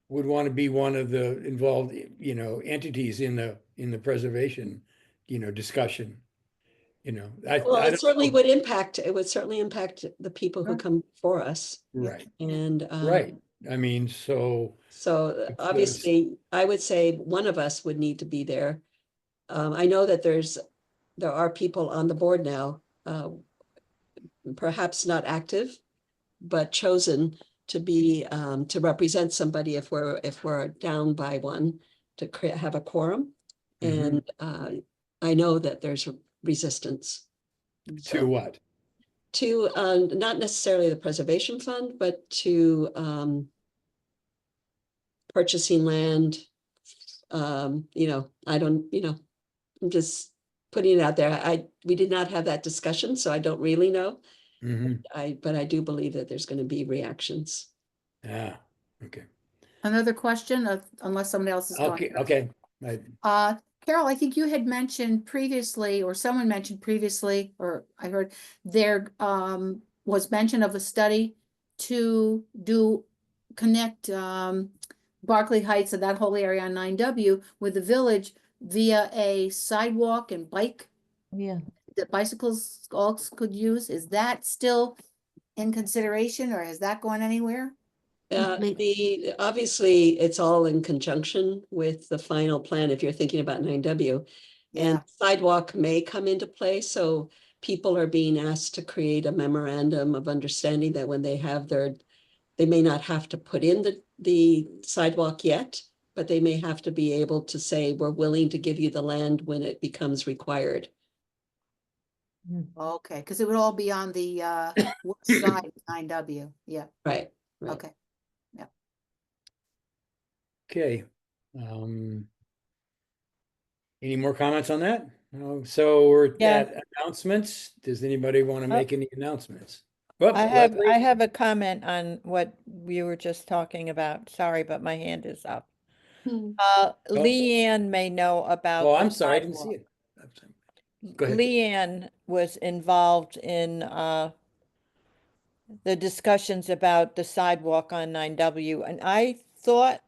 would want to be one of the involved, entities in the preservation, discussion. Well, I it don't certainly know. would impact, the people who come before us. Right, And right. I mean, so So obviously, I would say one of us would need to be there. I know that there are people on the board now, perhaps not active, but chosen to be to represent somebody if we're down by one to have a quorum. Mhm. And I know that there's resistance to what? to not necessarily the preservation fund, but to purchasing land. I don't, I'm just putting it out there. We did not have that discussion, so I don't really know. Mhm. But I do believe that there's going to be reactions. Ah, okay. Another question, unless somebody else is going. Okay. Carol, I think you had mentioned previously, or someone mentioned previously, or I heard there was mention of a study to connect Berkeley Heights and that whole area on 9W with the village via a sidewalk and bike Yeah. that bicycles all could use. Is that still in consideration, or has that gone anywhere? Obviously, it's all in conjunction with the final plan, if you're thinking about 9W. And sidewalk may come into play, so people are being asked to create a memorandum of understanding that when they have they may not have to put in the sidewalk yet, but they may have to be able to say, we're willing to give you the land when it becomes required. Okay, because it would all be on the west side of 9W. Yeah. Right. Okay. Okay. Any more comments on that? No. So we're Yeah. at announcements. Does anybody want to Oh. make any announcements? Whoop, I have Leslie? a comment on what we were just talking about. Sorry, but my hand is up. Leanne may know about. Oh, the I'm sorry, I didn't see sidewalk. it. Go ahead. Leanne was involved in the discussions about the sidewalk on 9W, and I thought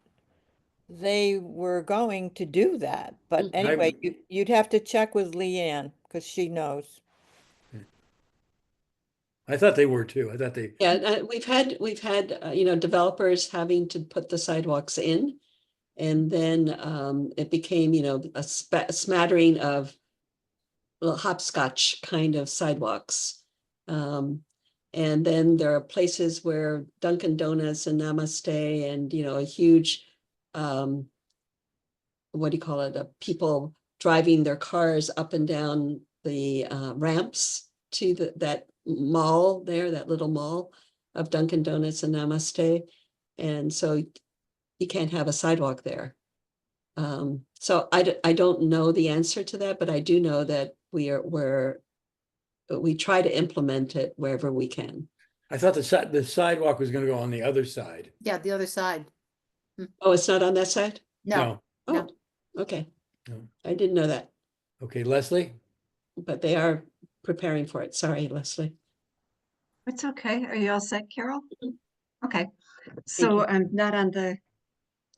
they were going to do that. But anyway, you'd have to check with Leanne because she knows. I thought they were too. I thought they. Yeah, we've had developers having to put the sidewalks in, and then it became a smattering of little hopscotch kind of sidewalks. And then there are places where Dunkin' Donuts and Namaste and a huge what do you call it? People driving their cars up and down the ramps to that mall there, that little mall of Dunkin' Donuts and Namaste. And so you can't have a sidewalk there. So I don't know the answer to that, but I do know that we try to implement it wherever we can. I thought the sidewalk was going to go on the other side. Yeah, the other side. Oh, it's not on that side? No. Oh, okay. No. I didn't know that. Okay, Leslie? But they are preparing for it. Sorry, Leslie. It's okay. Are you all set, Carol? Okay. So I'm not on the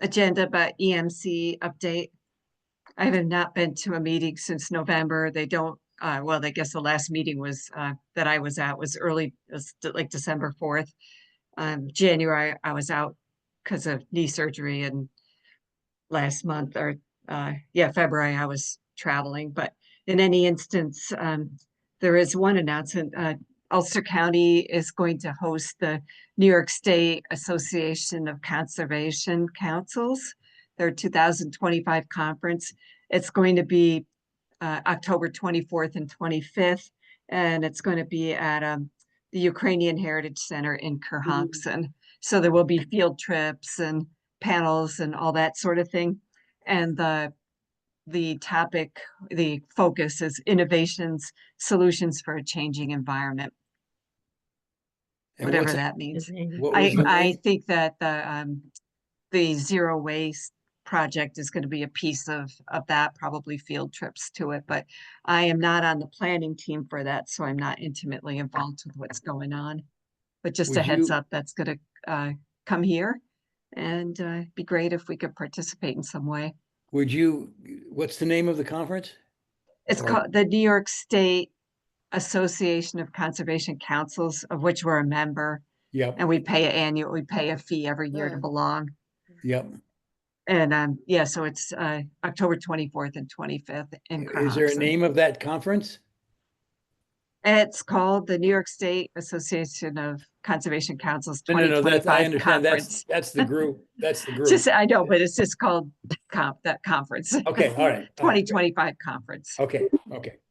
agenda, but EMC update. I have not been to a meeting since November. They don't, well, I guess the last meeting was that I was at was early, like December 4th. January, I was out because of knee surgery, and last month or February, I was traveling. But in any instance, there is one announcement. Ulster County is going to host the New York State Association of Conservation Councils, their 2025 conference. It's going to be October 24th and 25th, and it's going to be at the Ukrainian Heritage Center in Kerhonkson. So there will be field trips and panels and all that sort of thing. And the topic, the focus is innovations, solutions for a changing environment. Whatever that means. I think that the zero waste project is going to be a piece of that, probably field trips to it, but I am not on the planning team for that, so I'm not intimately involved with what's going on. But just a heads up, that's going to come here, and be great if we could participate in some way. What's the name of the conference? It's called the New York State Association of Conservation Councils, of which we're a member. Yep. And we pay a fee every year to belong. Yep. And so it's October 24th and 25th in Kerhonkson. Is there a name of that conference? It's called the New York State Association of Conservation Councils 2025 No, I understand. Conference. That's the group. That's the group. I know, but it's just called that conference. Okay, all right. 2025 conference. Okay.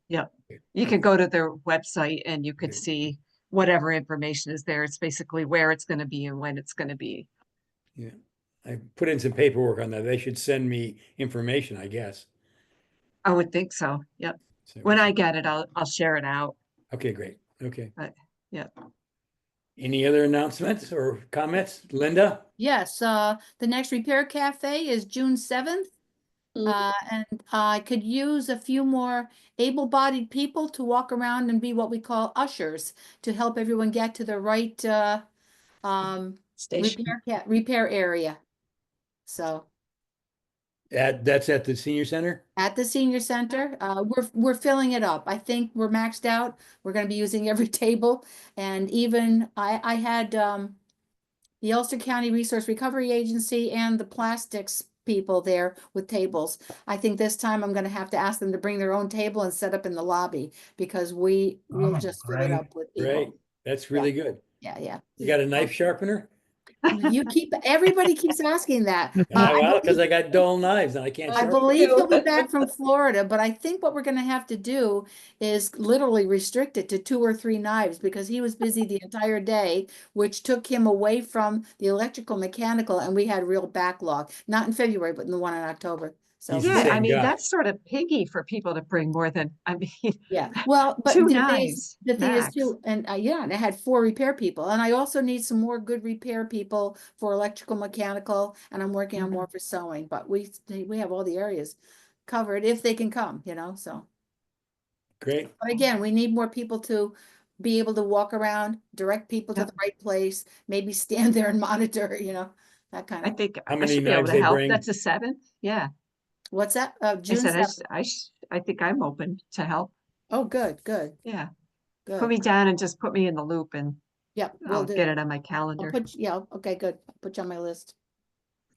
Yep. You can go to their website and you could see whatever information is there. It's basically where it's going to be and when it's going to be. Yeah. I put in some paperwork on that. They should send me information, I guess. I would think so. Yep. When I get it, I'll share it out. Okay, great. Okay. But yeah. Any other announcements or comments? Linda? Yes, the next Repair Cafe is June 7th And I could use a few more able-bodied people to walk around and be what we call ushers to help everyone get to the right Station. repair area. So That's at the senior center? at the senior center, we're filling it up. I think we're maxed out. We're going to be using every table, and even I had the Ulster County Resource Recovery Agency and the plastics people there with tables. I think this time I'm going to have to ask them to bring their own table and set up in the lobby because we'll Oh, just fill it great. up with people. Great. That's really good. Yeah. You got a knife sharpener? Everybody keeps asking that. Well, because I got dull knives and I can't I sharpen. believe he'll be back from Florida, but I think what we're gonna have to do is literally restrict it to 2 or 3 knives because he was busy the entire day, which took him away from the electrical mechanical, and we had real backlog, not in February, but in the one in October. So He's the Yeah, I same mean, guy. that's sort of piggy for people to bring more than, I mean, yeah, well, but 2 the thing knives, is, the thing is max. too, and yeah, and I had 4 repair people, and I also need some more good repair people for electrical, mechanical, and I'm working on more for sewing. But we have all the areas covered if they can come, so. Great. But again, we need more people to be able to walk around, direct people to Yep. the right place, maybe stand there and monitor, that kind I of. think How I many should be able knives to they help. bring? That's a 7th. Yeah. What's that? I June said, 7th. I think I'm open to help. Oh, good. Yeah. Put Good. me down and just put me in the loop and Yep, I'll will do. get it on my I'll calendar. okay, good. I'll put you on my list.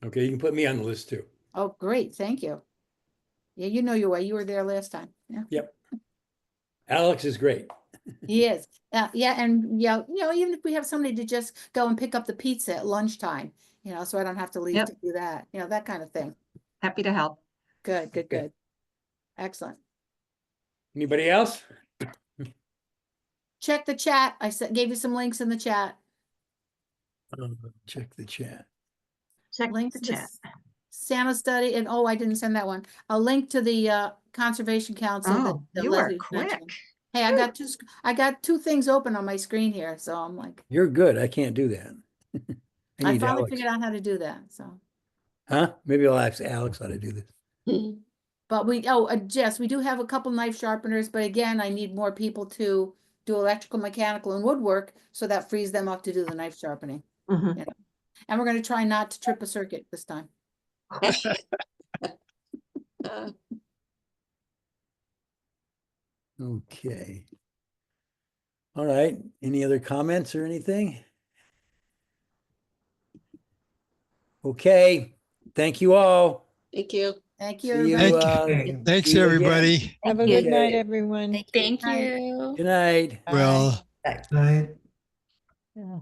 Okay, you can put me on the list too. Oh, great. Thank you. Yeah, you know your way. You were there last time. Yeah, Yep. Alex is great. he is. Yeah, and even if we have somebody to just go and pick up the pizza at lunchtime, so I don't have to leave Yep. to do that, that kind of thing. Happy to help. Good. Okay. Excellent. Anybody else? Check the chat. I gave you some links in the chat. Check the chat. Check Links the to chat. Santa study, and I didn't send that one. A link to the Conservation Council that Oh, that you are Leslie quick. mentioned. Hey, I got 2 things open on my screen here, so I'm like, You're good. I can't do that. I need finally Alex. figured out how to do that. So, Huh? Maybe I'll ask Alex how to do this. but Jess, we do have a couple knife sharpeners, but again, I need more people to do electrical, mechanical, and woodwork, so that frees them up to do the knife sharpening. Mhm. And we're going to try not to trip a circuit this time. Okay. All right. Any other comments or anything? Okay. Thank you all. Thank you. Thank See you. you, everybody. Thanks, see you again. everybody. Have a you. good night, Okay. everyone. Thank Night. you. Good night. Well. Night. Yeah.